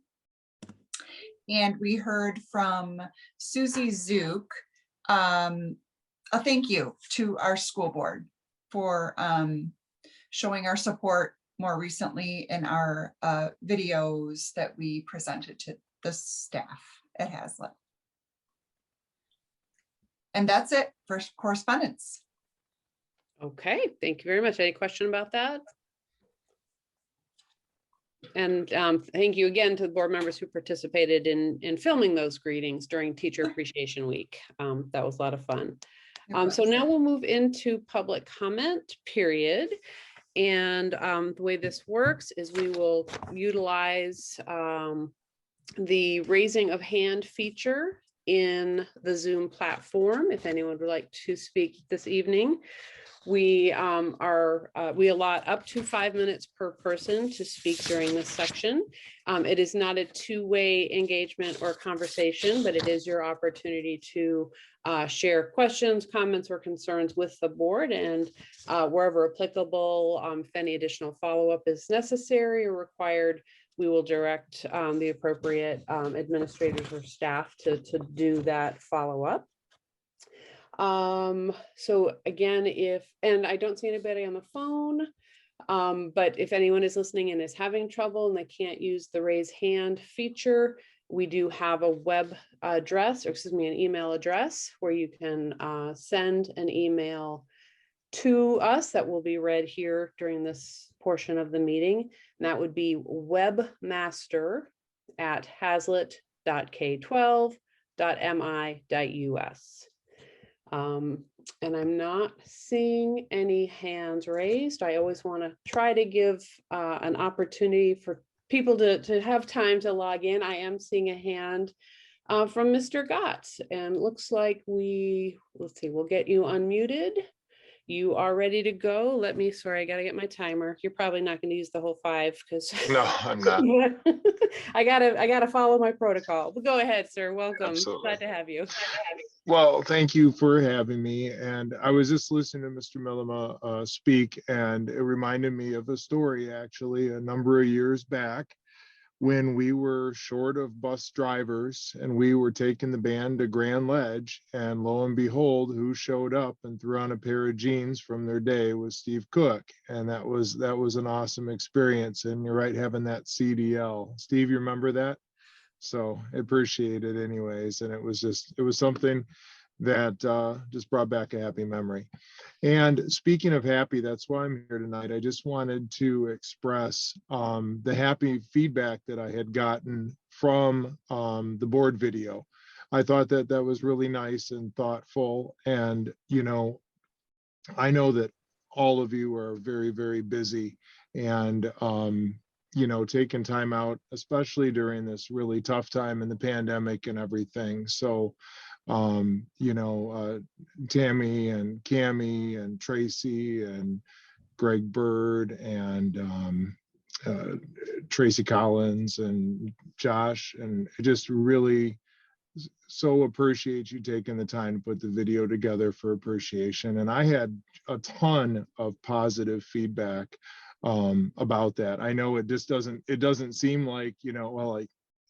And we heard from Susie Zook, a thank you to our school board for showing our support more recently in our videos that we presented to the staff at Haslett. And that's it for correspondence. Okay, thank you very much. Any question about that? And thank you again to the board members who participated in filming those greetings during Teacher Appreciation Week. That was a lot of fun. So now we'll move into public comment period. And the way this works is we will utilize the raising of hand feature in the Zoom platform. If anyone would like to speak this evening, we allot up to 5 minutes per person to speak during this section. It is not a two-way engagement or conversation, but it is your opportunity to share questions, comments, or concerns with the board, and wherever applicable, if any additional follow-up is necessary or required, we will direct the appropriate administrators or staff to do that follow-up. So again, and I don't see anybody on the phone, but if anyone is listening and is having trouble and they can't use the raise hand feature, we do have a web address, or excuse me, an email address where you can send an email to us that will be read here during this portion of the meeting. And that would be webmaster@haslett.k12.mi.us. And I'm not seeing any hands raised. I always want to try to give an opportunity for people to have time to log in. I am seeing a hand from Mr. Gotts, and looks like let's see, we'll get you unmuted. You are ready to go. Sorry, I got to get my timer. You're probably not going to use the whole 5 because no, I'm not. I gotta follow my protocol. But go ahead, sir. Welcome. Absolutely. Glad to have you. Well, thank you for having me. And I was just listening to Mr. Millema speak, and it reminded me of a story actually a number of years back when we were short of bus drivers and we were taking the band to Grand Ledge, and lo and behold, who showed up and threw on a pair of jeans from their day was Steve Cook. And that was an awesome experience. And you're right, having that CDL. Steve, you remember that? So I appreciate it anyways. And it was something that just brought back a happy memory. And speaking of happy, that's why I'm here tonight. I just wanted to express the happy feedback that I had gotten from the board video. I thought that was really nice and thoughtful. And, I know that all of you are very, very busy, and, taking time out, especially during this really tough time in the pandemic and everything. So, Tammy and Cammie and Tracy and Greg Bird and Tracy Collins and Josh, and I just really so appreciate you taking the time to put the video together for appreciation. And I had a ton of positive feedback about that. I know it doesn't seem like,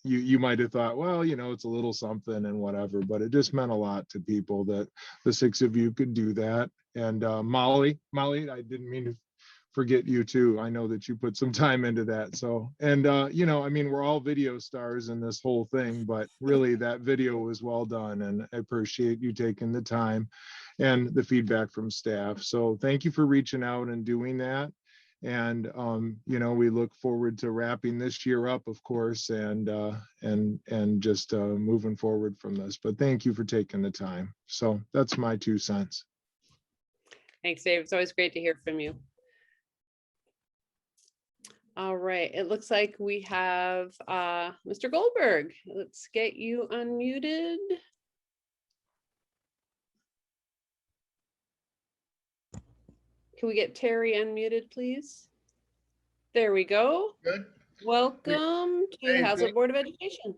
you might have thought, well, it's a little something and whatever, but it just meant a lot to people that the 6 of you could do that. And Molly, I didn't mean to forget you too. I know that you put some time into that. So, and we're all video stars in this whole thing, but really that video was well done, and I appreciate you taking the time and the feedback from staff. So thank you for reaching out and doing that. And we look forward to wrapping this year up, of course, and just moving forward from this. But thank you for taking the time. So that's my 2 cents. Thanks, Dave. It's always great to hear from you. All right, it looks like we have Mr. Goldberg. Let's get you unmuted. Can we get Terry unmuted, please? There we go. Good. Welcome to the Haslett Board of Education.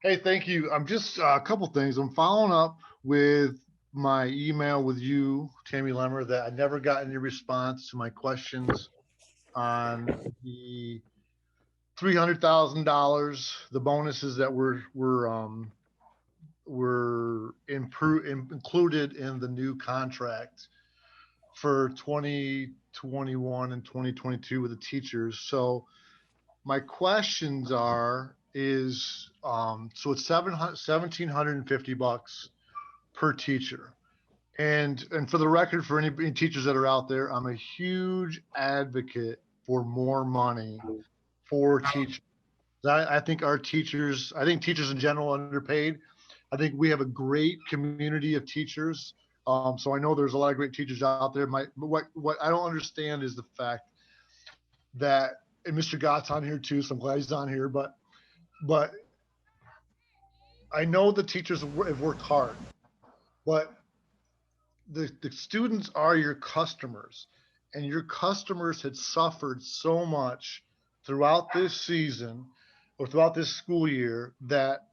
Hey, thank you. I'm just a couple things. I'm following up with my email with you, Tammy Lemmer, that I never got any response to my questions on the $300,000, the bonuses that were included in the new contract for 2021 and 2022 with the teachers. So my questions so it's $1,750 per teacher. And for the record, for any teachers that are out there, I'm a huge advocate for more money for teachers. I think teachers in general are underpaid. I think we have a great community of teachers. So I know there's a lot of great teachers out there. What I don't understand is the fact that, and Mr. Gott's on here too, so I'm glad he's on here, but I know the teachers have worked hard, but the students are your customers, and your customers had suffered so much throughout this season or throughout this school year that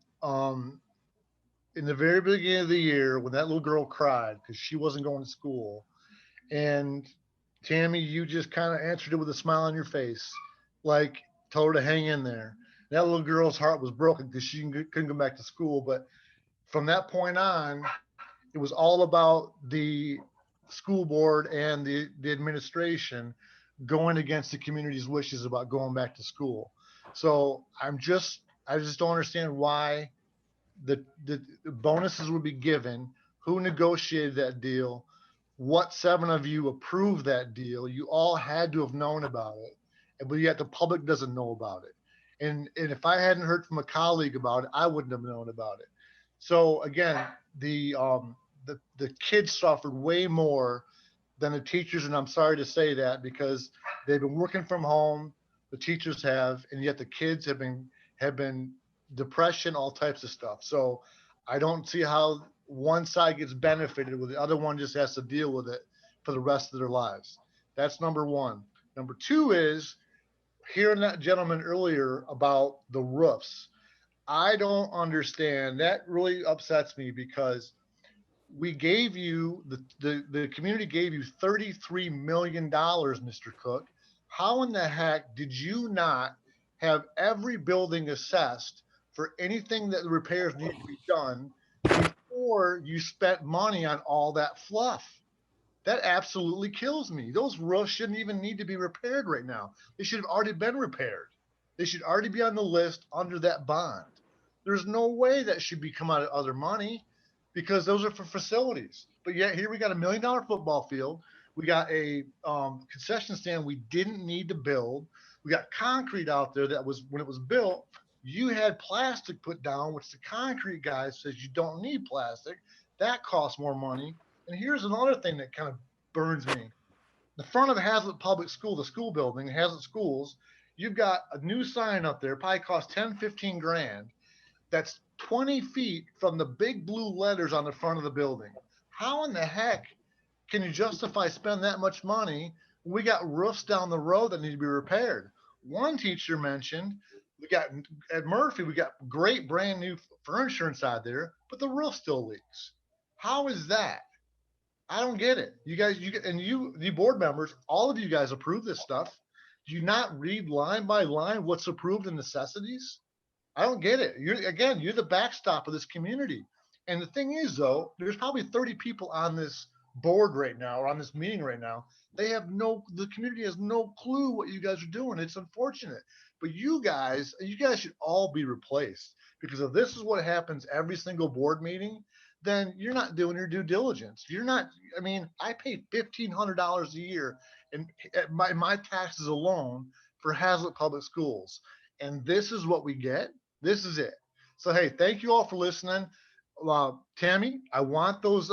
in the very beginning of the year, when that little girl cried because she wasn't going to school, and Tammy, you just kind of answered it with a smile on your face, like told her to hang in there. That little girl's heart was broken because she couldn't go back to school. But from that point on, it was all about the school board and the administration going against the community's wishes about going back to school. So I just don't understand why the bonuses would be given, who negotiated that deal, what 7 of you approved that deal. You all had to have known about it, but yet the public doesn't know about it. And if I hadn't heard from a colleague about it, I wouldn't have known about it. So again, the kids suffered way more than the teachers, and I'm sorry to say that because they've been working from home, the teachers have, and yet the kids have been depression, all types of stuff. So I don't see how one side gets benefited with the other one just has to deal with it for the rest of their lives. That's number one. Number two is hearing that gentleman earlier about the roofs. I don't understand. That really upsets me because we gave you, the community gave you $33 million, Mr. Cook. How in the heck did you not have every building assessed for anything that the repairs need to be done before you spent money on all that fluff? That absolutely kills me. Those roofs shouldn't even need to be repaired right now. They should have already been repaired. They should already be on the list under that bond. There's no way that should be come out of other money because those are for facilities. But yet here we got $1 million football field. We got a concession stand we didn't need to build. We got concrete out there that was, when it was built, you had plastic put down, which the concrete guy says you don't need plastic. That costs more money. And here's another thing that kind of burns me. The front of the Haslett Public School, the school building, Haslett Schools, you've got a new sign up there, probably costs 10, 15 grand. That's 20 feet from the big blue letters on the front of the building. How in the heck can you justify spending that much money? We got roofs down the road that need to be repaired. One teacher mentioned, we got at Murphy, we got great brand new furniture inside there, but the roof still leaks. How is that? I don't get it. You guys, the board members, all of you guys approve this stuff. Do you not read line by line what's approved in necessities? I don't get it. You're the backstop of this community. And the thing is, though, there's probably 30 people on this board right now or on this meeting right now. The community has no clue what you guys are doing. It's unfortunate. But you guys should all be replaced, because if this is what happens every single board meeting, then you're not doing your due diligence. I pay $1,500 a year in my taxes alone for Haslett Public Schools. And this is what we get. This is it. So, hey, thank you all for listening. Tammy, I want those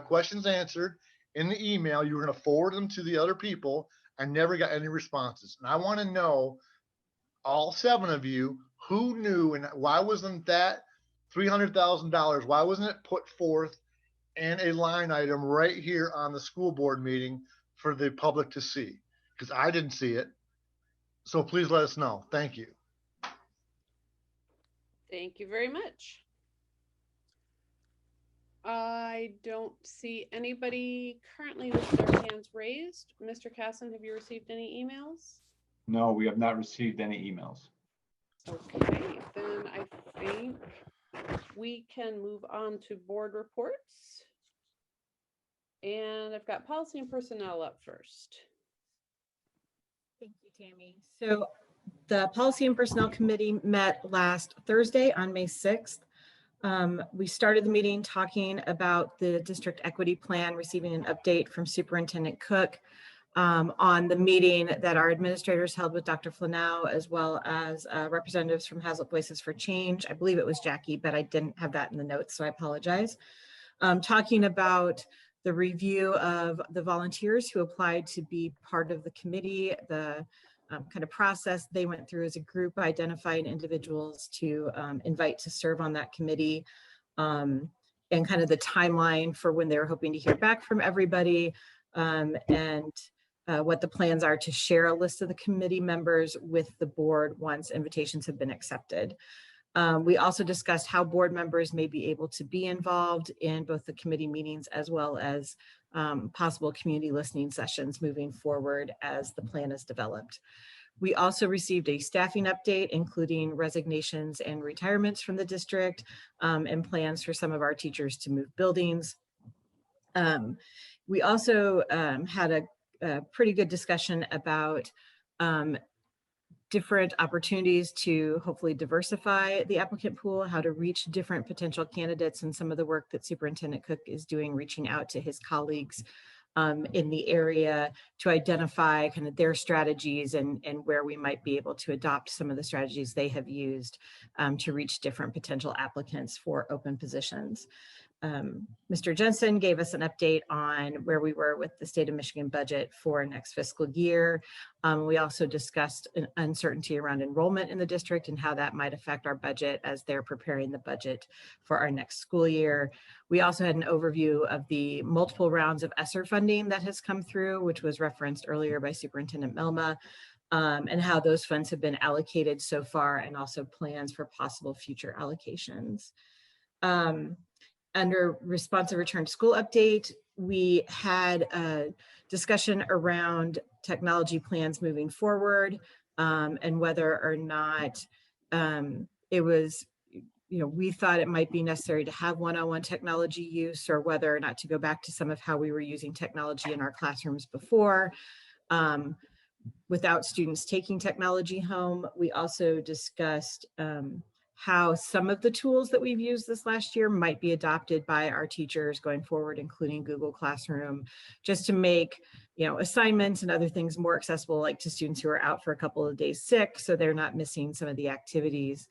questions answered in the email. You were going to forward them to the other people. I never got any responses. And I want to know, all 7 of you, who knew and why wasn't that $300,000, why wasn't it put forth in a line item right here on the school board meeting for the public to see? Because I didn't see it. So please let us know. Thank you. Thank you very much. I don't see anybody currently with their hands raised. Mr. Casson, have you received any emails? No, we have not received any emails. Okay, then I think we can move on to board reports. And I've got policy and personnel up first. Thank you, Tammy. So the Policy and Personnel Committee met last Thursday on May 6th. We started the meeting talking about the district equity plan, receiving an update from Superintendent Cook on the meeting that our administrators held with Dr. Flanow, as well as representatives from Haslett Voices for Change. I believe it was Jackie, but I didn't have that in the notes, so I apologize. Talking about the review of the volunteers who applied to be part of the committee, the kind of process they went through as a group, identifying individuals to invite to serve on that committee, and kind of the timeline for when they're hoping to hear back from everybody, and what the plans are to share a list of the committee members with the board once invitations have been accepted. We also discussed how board members may be able to be involved in both the committee meetings as well as possible community listening sessions moving forward as the plan is developed. We also received a staffing update, including resignations and retirements from the district, and plans for some of our teachers to move buildings. We also had a pretty good discussion about different opportunities to hopefully diversify the applicant pool, how to reach different potential candidates, and some of the work that Superintendent Cook is doing, reaching out to his colleagues in the area to identify kind of their strategies and where we might be able to adopt some of the strategies they have used to reach different potential applicants for open positions. Mr. Jensen gave us an update on where we were with the state of Michigan budget for next fiscal year. We also discussed an uncertainty around enrollment in the district and how that might affect our budget as they're preparing the budget for our next school year. We also had an overview of the multiple rounds of ESSER funding that has come through, which was referenced earlier by Superintendent Melma, and how those funds have been allocated so far, and also plans for possible future allocations. Under responsive return to school update, we had a discussion around technology plans moving forward, and whether or not it was, we thought it might be necessary to have one-on-one technology use, or whether or not to go back to some of how we were using technology in our classrooms before, without students taking technology home. We also discussed how some of the tools that we've used this last year might be adopted by our teachers going forward, including Google Classroom, just to make assignments and other things more accessible, like to students who are out for a couple of days sick, so they're not missing some of the activities.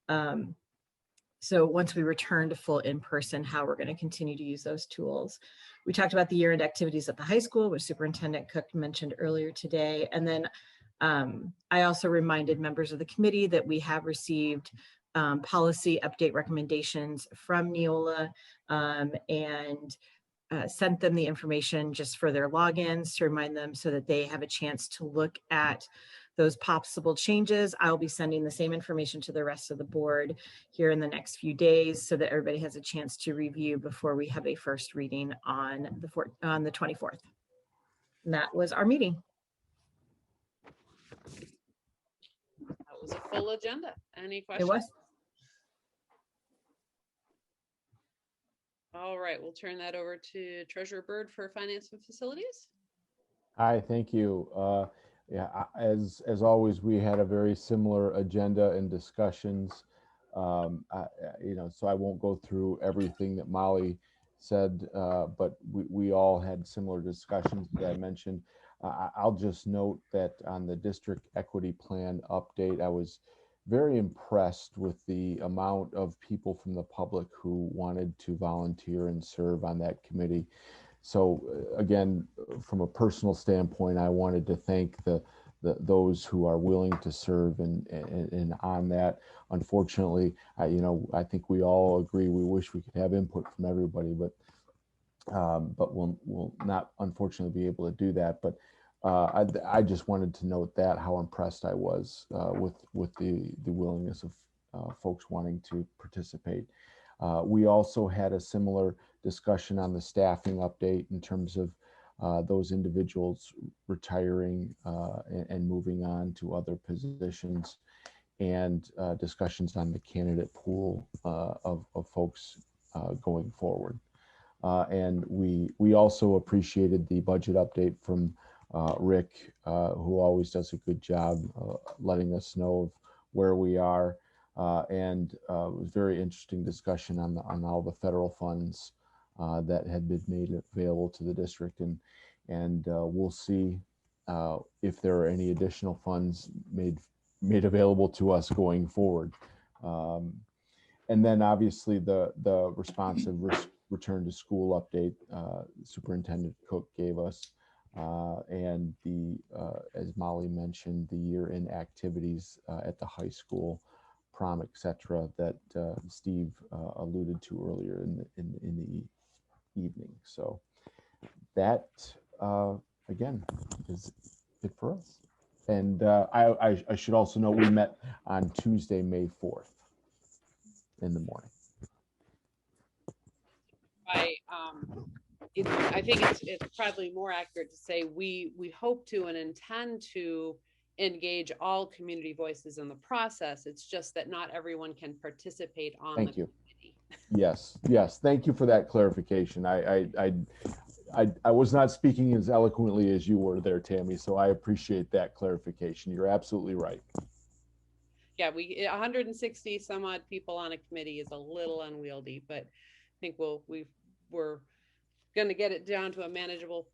So once we return to full in-person, how we're going to continue to use those tools. We talked about the year-end activities at the high school, which Superintendent Cook mentioned earlier today. And then I also reminded members of the committee that we have received policy update recommendations from Neola, and sent them the information just for their logins to remind them so that they have a chance to look at those possible changes. I'll be sending the same information to the rest of the board here in the next few days so that everybody has a chance to review before we have a first reading on the 24th. And that was our meeting. That was a full agenda. Any questions? It was. All right, we'll turn that over to Treasurer Byrd for Finance and Facilities. Hi, thank you. Yeah, as always, we had a very similar agenda and discussions. So I won't go through everything that Molly said, but we all had similar discussions that I mentioned. I'll just note that on the district equity plan update, I was very impressed with the amount of people from the public who wanted to volunteer and serve on that committee. So again, from a personal standpoint, I wanted to thank those who are willing to serve and on that. Unfortunately, I think we all agree we wish we could have input from everybody, but we'll not unfortunately be able to do that. But I just wanted to note that how impressed I was with the willingness of folks wanting to participate. We also had a similar discussion on the staffing update in terms of those individuals retiring and moving on to other positions, and discussions on the candidate pool of folks going forward. And we also appreciated the budget update from Rick, who always does a good job letting us know of where we are. And it was very interesting discussion on all the federal funds that had been made available to the district, and we'll see if there are any additional funds made available to us going forward. And then obviously the responsive return to school update Superintendent Cook gave us, and the as Molly mentioned, the year-end activities at the high school, prom, etc., that Steve alluded to earlier in the evening. So that again is it for us. And I should also note we met on Tuesday, May 4th in the morning. I think it's probably more accurate to say we hope to and intend to engage all community voices in the process. It's just that not everyone can participate on the committee. Yes. Thank you for that clarification. I was not speaking as eloquently as you were there, Tammy, so I appreciate that clarification. You're absolutely right. Yeah, 160 some odd people on a committee is a little unwieldy, but I think we're going to get it down to a manageable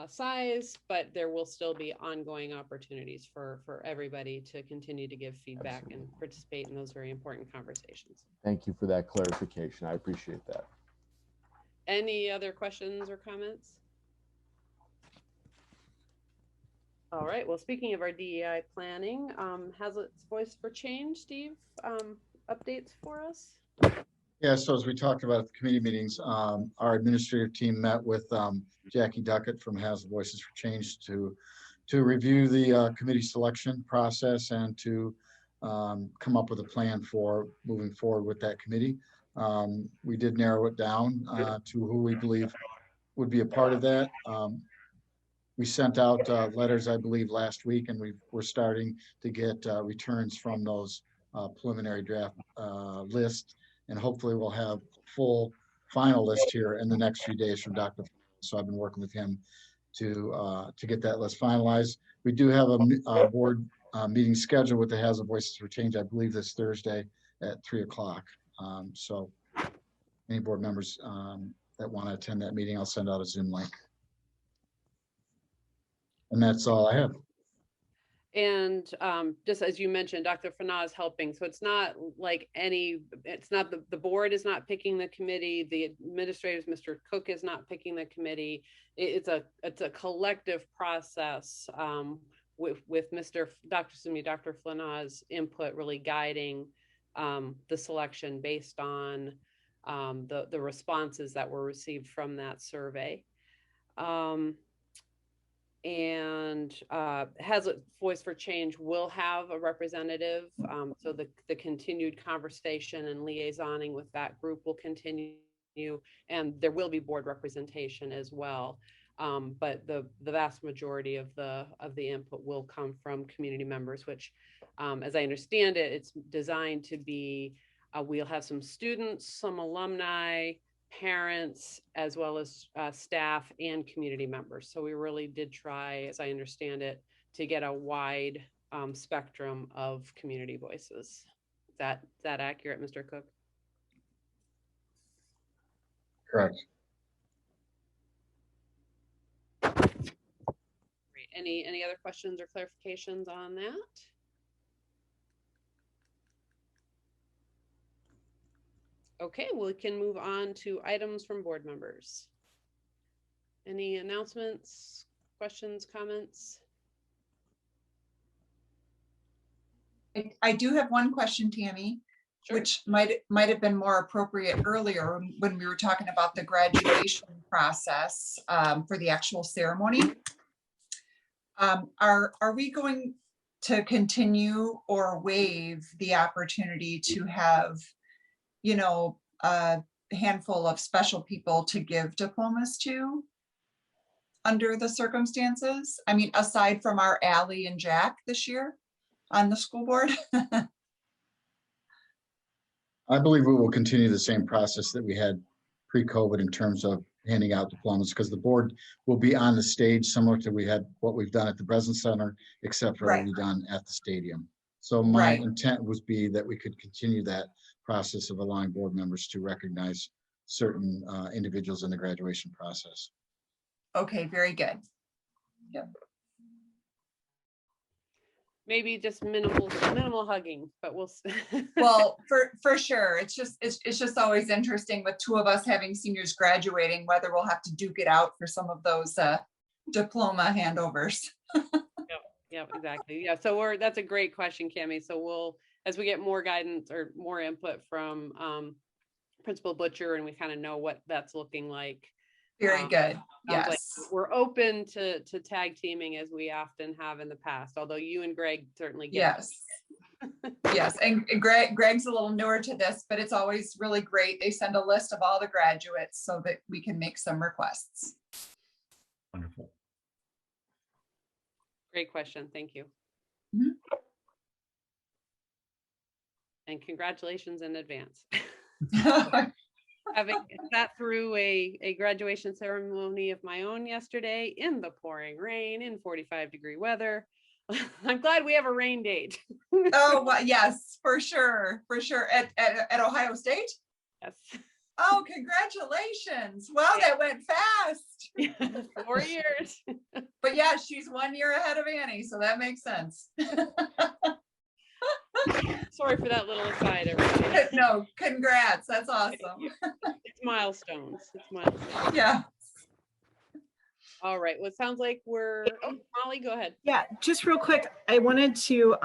size, but there will still be ongoing opportunities for everybody to continue to give feedback and participate in those very important conversations. Thank you for that clarification. I appreciate that. Any other questions or comments? All right, well, speaking of our DEI planning, Haslett's Voice for Change, Steve, updates for us? Yeah, so as we talked about at the committee meetings, our administrative team met with Jackie Duckett from Haslett Voices for Change to review the committee selection process and to come up with a plan for moving forward with that committee. We did narrow it down to who we believe would be a part of that. We sent out letters, I believe, last week, and we're starting to get returns from those preliminary draft list. And hopefully we'll have full final list here in the next few days from Dr. So I've been working with him to get that list finalized. We do have a board meeting scheduled with the Haslett Voices for Change, I believe this Thursday at 3 o'clock. So any board members that want to attend that meeting, I'll send out a Zoom link. And that's all I have. And just as you mentioned, Dr. Fana is helping. So it's not like it's not the board is not picking the committee. The administrators, Mr. Cook is not picking the committee. It's a collective process with Dr. Flana's input really guiding the selection based on the responses that were received from that survey. And Haslett Voice for Change will have a representative. So the continued conversation and liaisoning with that group will continue, and there will be board representation as well. But the vast majority of the input will come from community members, which, as I understand it, it's designed to be, we'll have some students, some alumni, parents, as well as staff and community members. So we really did try, as I understand it, to get a wide spectrum of community voices. Is that accurate, Mr. Cook? Correct. Great. Any other questions or clarifications on that? Okay, well, we can move on to items from board members. Any announcements, questions, comments? I do have one question, Tammy, sure, which might have been more appropriate earlier when we were talking about the graduation process for the actual ceremony. Are we going to continue or waive the opportunity to have, you know, a handful of special people to give diplomas to? under the circumstances? I mean, aside from our Ally and Jack this year on the school board? I believe we will continue the same process that we had pre-COVID in terms of handing out diplomas, because the board will be on the stage similar to what we've done at the Breslin Center, except for it'll be done at the stadium. So my intent would be that we could continue that process of allowing board members to recognize certain individuals in the graduation process. Okay, very good. Yep. Maybe just minimal hugging, but we'll. Well, for sure. It's just always interesting with two of us having seniors graduating, whether we'll have to duke it out for some of those diploma handovers. Yep, exactly. Yeah, so that's a great question, Cammie. So we'll, as we get more guidance or more input from Principal Butcher, and we kind of know what that's looking like. Very good. Yes. Like we're open to tag teaming as we often have in the past, although you and Greg certainly get yes. Yes, and Greg's a little newer to this, but it's always really great. They send a list of all the graduates so that we can make some requests. Wonderful. Great question. Thank you. Mm-hmm. And congratulations in advance. Having sat through a graduation ceremony of my own yesterday in the pouring rain in 45-degree weather. I'm glad we have a rain date. Oh, well, yes, for sure. For sure. At Ohio State? Yes. Oh, congratulations. Wow, that went fast. 4 years. But yeah, she's 1 year ahead of Annie, so that makes sense. Sorry for that little aside, everybody. No, congrats. That's awesome. It's milestones. It's milestones. Yeah. All right. Well, it sounds like we're, Molly, go ahead. Yeah, just real quick. I wanted to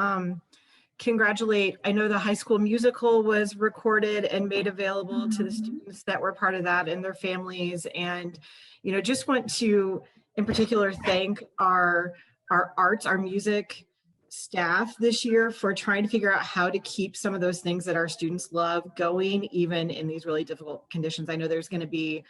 congratulate, I know the high school musical was recorded and made available to the students that were part of that and their families. And, you know, just want to, in particular, thank our arts, our music staff this year for trying to figure out how to keep some of those things that our students love going, even in these really difficult conditions. I know there's going to be,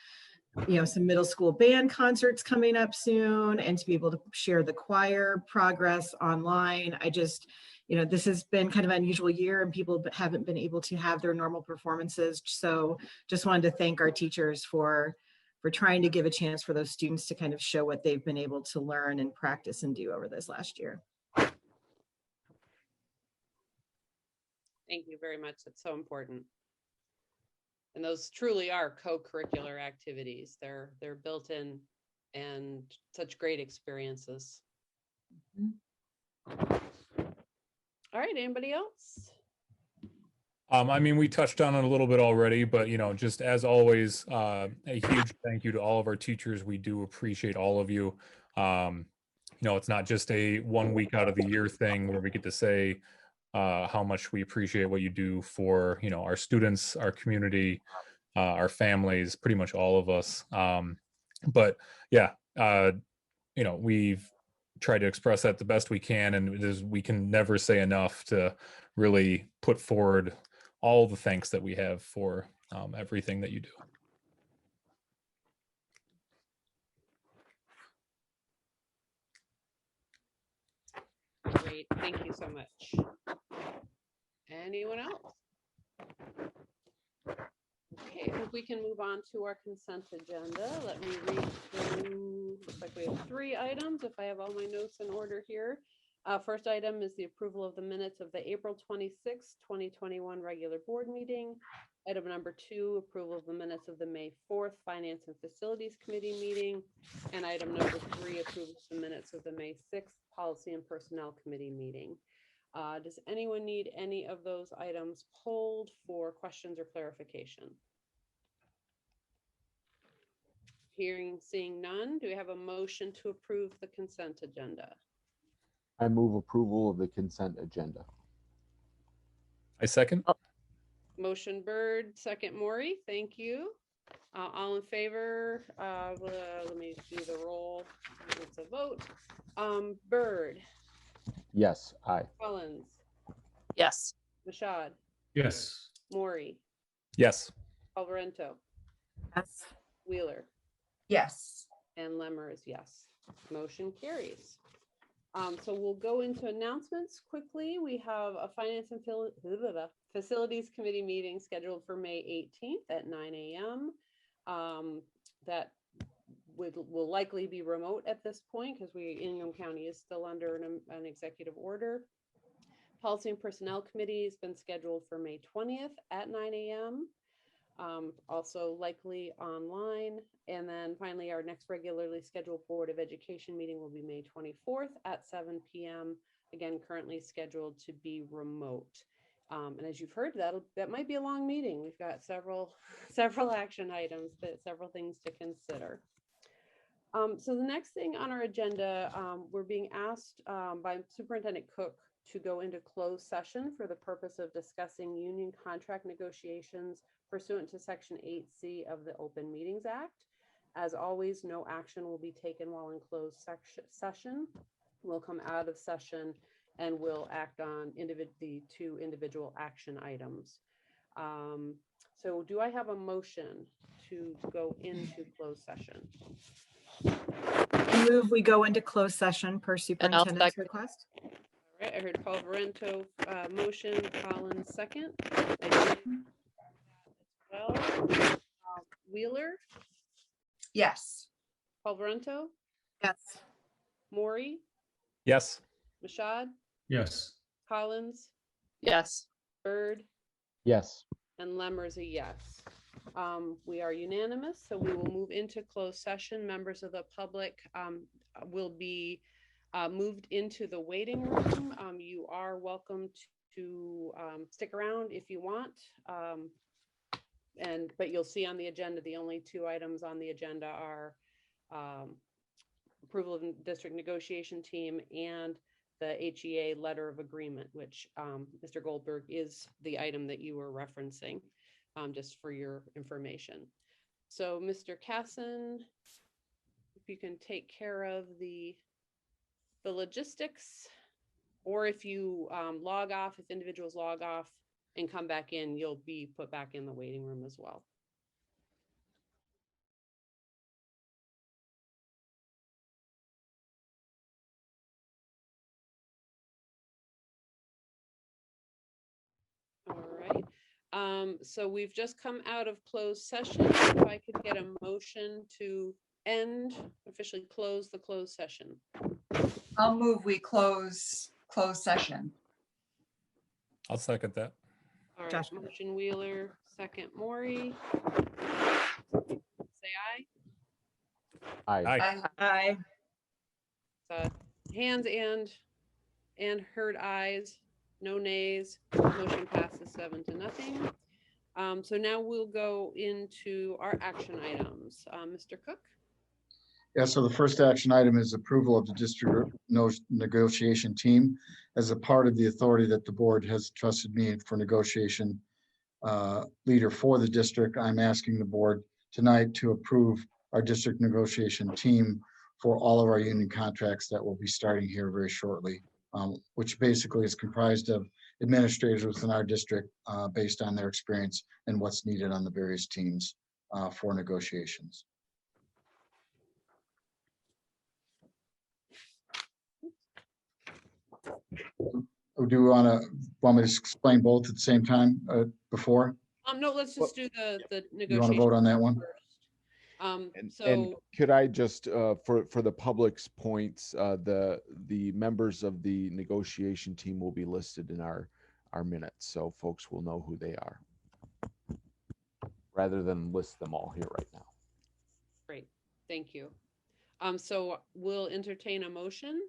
you know, some middle school band concerts coming up soon, and to be able to share the choir progress online. I just, you know, this has been kind of an unusual year and people haven't been able to have their normal performances. So just wanted to thank our teachers for trying to give a chance for those students to kind of show what they've been able to learn and practice and do over this last year. Thank you very much. That's so important. And those truly are co-curricular activities. They're built in and such great experiences. Mm-hmm. All right, anybody else? I mean, we touched on it a little bit already, but, you know, just as always, a huge thank you to all of our teachers. We do appreciate all of you. You know, it's not just a 1 week out of the year thing where we get to say how much we appreciate what you do for, you know, our students, our community, our families, pretty much all of us. But yeah, you know, we've tried to express that the best we can, and we can never say enough to really put forward all the thanks that we have for everything that you do. Great, thank you so much. Anyone else? Okay, I think we can move on to our consent agenda. Let me read through. Looks like we have 3 items, if I have all my notes in order here. First item is the approval of the minutes of the April 26, 2021 regular board meeting. Item number 2, approval of the minutes of the May 4th Finance and Facilities Committee meeting. And item number 3, approval of the minutes of the May 6th Policy and Personnel Committee meeting. Does anyone need any of those items pulled for questions or clarification? Seeing none, do we have a motion to approve the consent agenda? I move approval of the consent agenda. I second. Motion Bird, second Maury. Thank you. All in favor? Let me do the roll. It's a vote. Bird. Yes, aye. Collins. Yes. Mashad. Yes. Maury. Yes. Alvarento. Yes. Wheeler. Yes. and Lemmer is yes. Motion carries. So we'll go into announcements quickly. We have a Finance and Facilities Committee meeting scheduled for May 18th at 9 a.m. That will likely be remote at this point because Ingham County is still under an executive order. Policy and Personnel Committee has been scheduled for May 20th at 9 a.m. Also likely online. And then finally, our next regularly scheduled Board of Education meeting will be May 24th at 7 p.m. Again, currently scheduled to be remote. And as you've heard, that might be a long meeting. We've got several action items, several things to consider. So the next thing on our agenda, we're being asked by Superintendent Cook to go into closed session for the purpose of discussing union contract negotiations pursuant to Section 8C of the Open Meetings Act. As always, no action will be taken while in closed session. We'll come out of session and we'll act on the two individual action items. So do I have a motion to go into closed session? I move we go into closed session per superintendent's request. All right, I heard Paul Varento motion, Collins second. Well, Wheeler? Yes. Paul Varento? Yes. Maury? Yes. Mashad? Yes. Collins? Yes. Bird? Yes. And Lemmer's a yes. We are unanimous, so we will move into closed session. Members of the public will be moved into the waiting room. You are welcome to stick around if you want. But you'll see on the agenda, the only two items on the agenda are approval of the district negotiation team and the HEA letter of agreement, which Mr. Goldberg is the item that you were referencing, just for your information. So Mr. Casson, if you can take care of the logistics, or if you log off, if individuals log off and come back in, you'll be put back in the waiting room as well. All right. So we've just come out of closed session. If I could get a motion to officially close the closed session. I'll move we close closed session. I'll second that. All right, Josh. Motion Wheeler, second Maury. Say aye. Aye. Aye. Hands and heard ayes, no nays. Motion passes 7-0. So now we'll go into our action items. Mr. Cook? Yeah, so the first action item is approval of the district negotiation team as a part of the authority that the board has trusted me for negotiation leader for the district. I'm asking the board tonight to approve our district negotiation team for all of our union contracts that will be starting here very shortly, which basically is comprised of administrators within our district based on their experience and what's needed on the various teams for negotiations. Do we want me to explain both at the same time before? No, let's just do the negotiation. You want to vote on that one? First. And could I just, for the public's points, the members of the negotiation team will be listed in our minutes, so folks will know who they are, rather than list them all here right now. Great, thank you. So we'll entertain a motion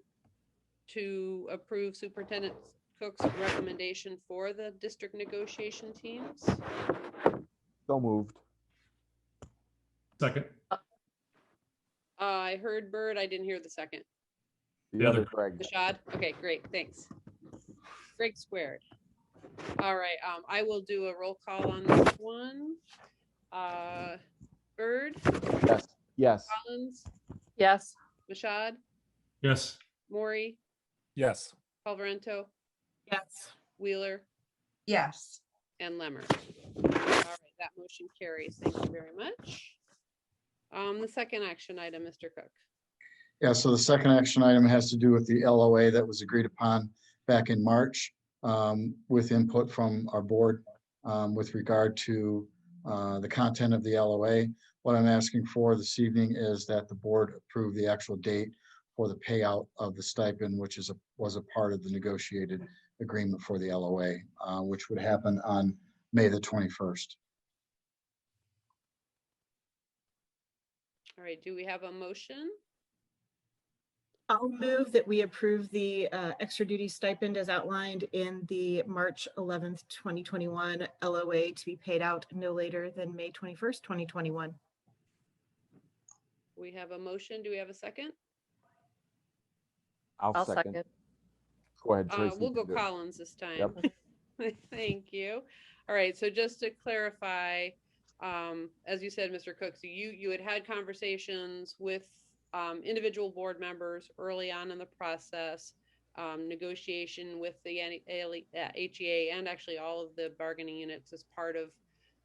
to approve Superintendent Cook's recommendation for the district negotiation teams. So moved. Second. I heard Bird, I didn't hear the second. The other Greg. Mashad? Okay, great, thanks. Greg squared. All right, I will do a roll call on this one. Bird? Yes. Yes. Collins? Yes. Mashad? Yes. Maury? Yes. Paul Varento? Yes. Wheeler? Yes. And Lemmer. All right, that motion carries. Thank you very much. The second action item, Mr. Cook. Yeah, so the second action item has to do with the LOA that was agreed upon back in March with input from our board with regard to the content of the LOA. What I'm asking for this evening is that the board approve the actual date for the payout of the stipend, which was a part of the negotiated agreement for the LOA, which would happen on May the 21st. All right, do we have a motion? I'll move that we approve the extra duty stipend as outlined in the March 11th, 2021 LOA to be paid out no later than May 21st, 2021. We have a motion. Do we have a second? I'll second. Go ahead, Tracy. We'll go Collins this time. Yep. Thank you. All right, so just to clarify, as you said, Mr. Cook, so you had conversations with individual board members early on in the process, negotiation with the HEA and actually all of the bargaining units as part of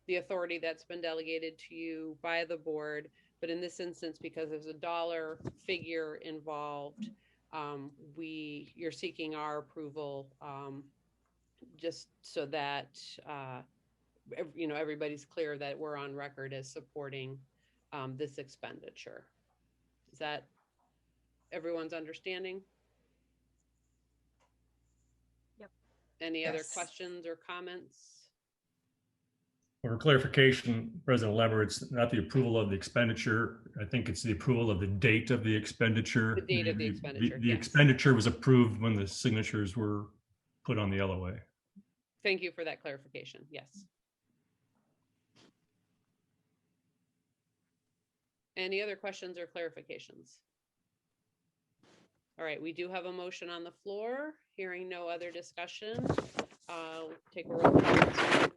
the authority that's been delegated to you by the board. But in this instance, because there's a dollar figure involved, you're seeking our approval just so that everybody's clear that we're on record as supporting this expenditure. Is that everyone's understanding? Yep. Any other questions or comments? For clarification, President Lever, it's not the approval of the expenditure. I think it's the approval of the date of the expenditure. The date of the expenditure. The expenditure was approved when the signatures were put on the LOA. Thank you for that clarification. Yes. Any other questions or clarifications? All right, we do have a motion on the floor. Hearing no other discussion, take a roll call.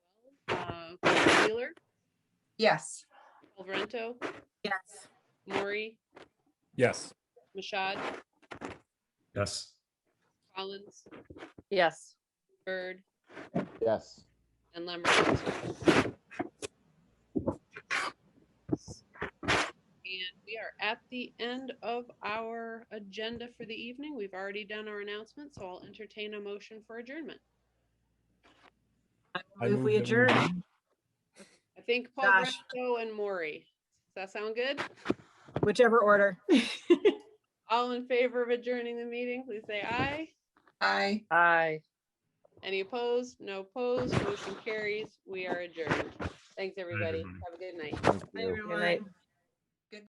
Wheeler? Yes. Alvarento? Yes. Maury? Yes. Mashad? Yes. Collins? Yes. Bird? Yes. And Lemmer. And we are at the end of our agenda for the evening. We've already done our announcement, so I'll entertain a motion for adjournment. I move we adjourn. I think Paul Brento and Maury. Does that sound good? Whichever order. All in favor of adjourning the meeting, please say aye. Aye. Aye. Any opposed? No opposed. Motion carries. We are adjourned. Thanks, everybody. Have a good night. Thank you. Bye, everyone. Good night.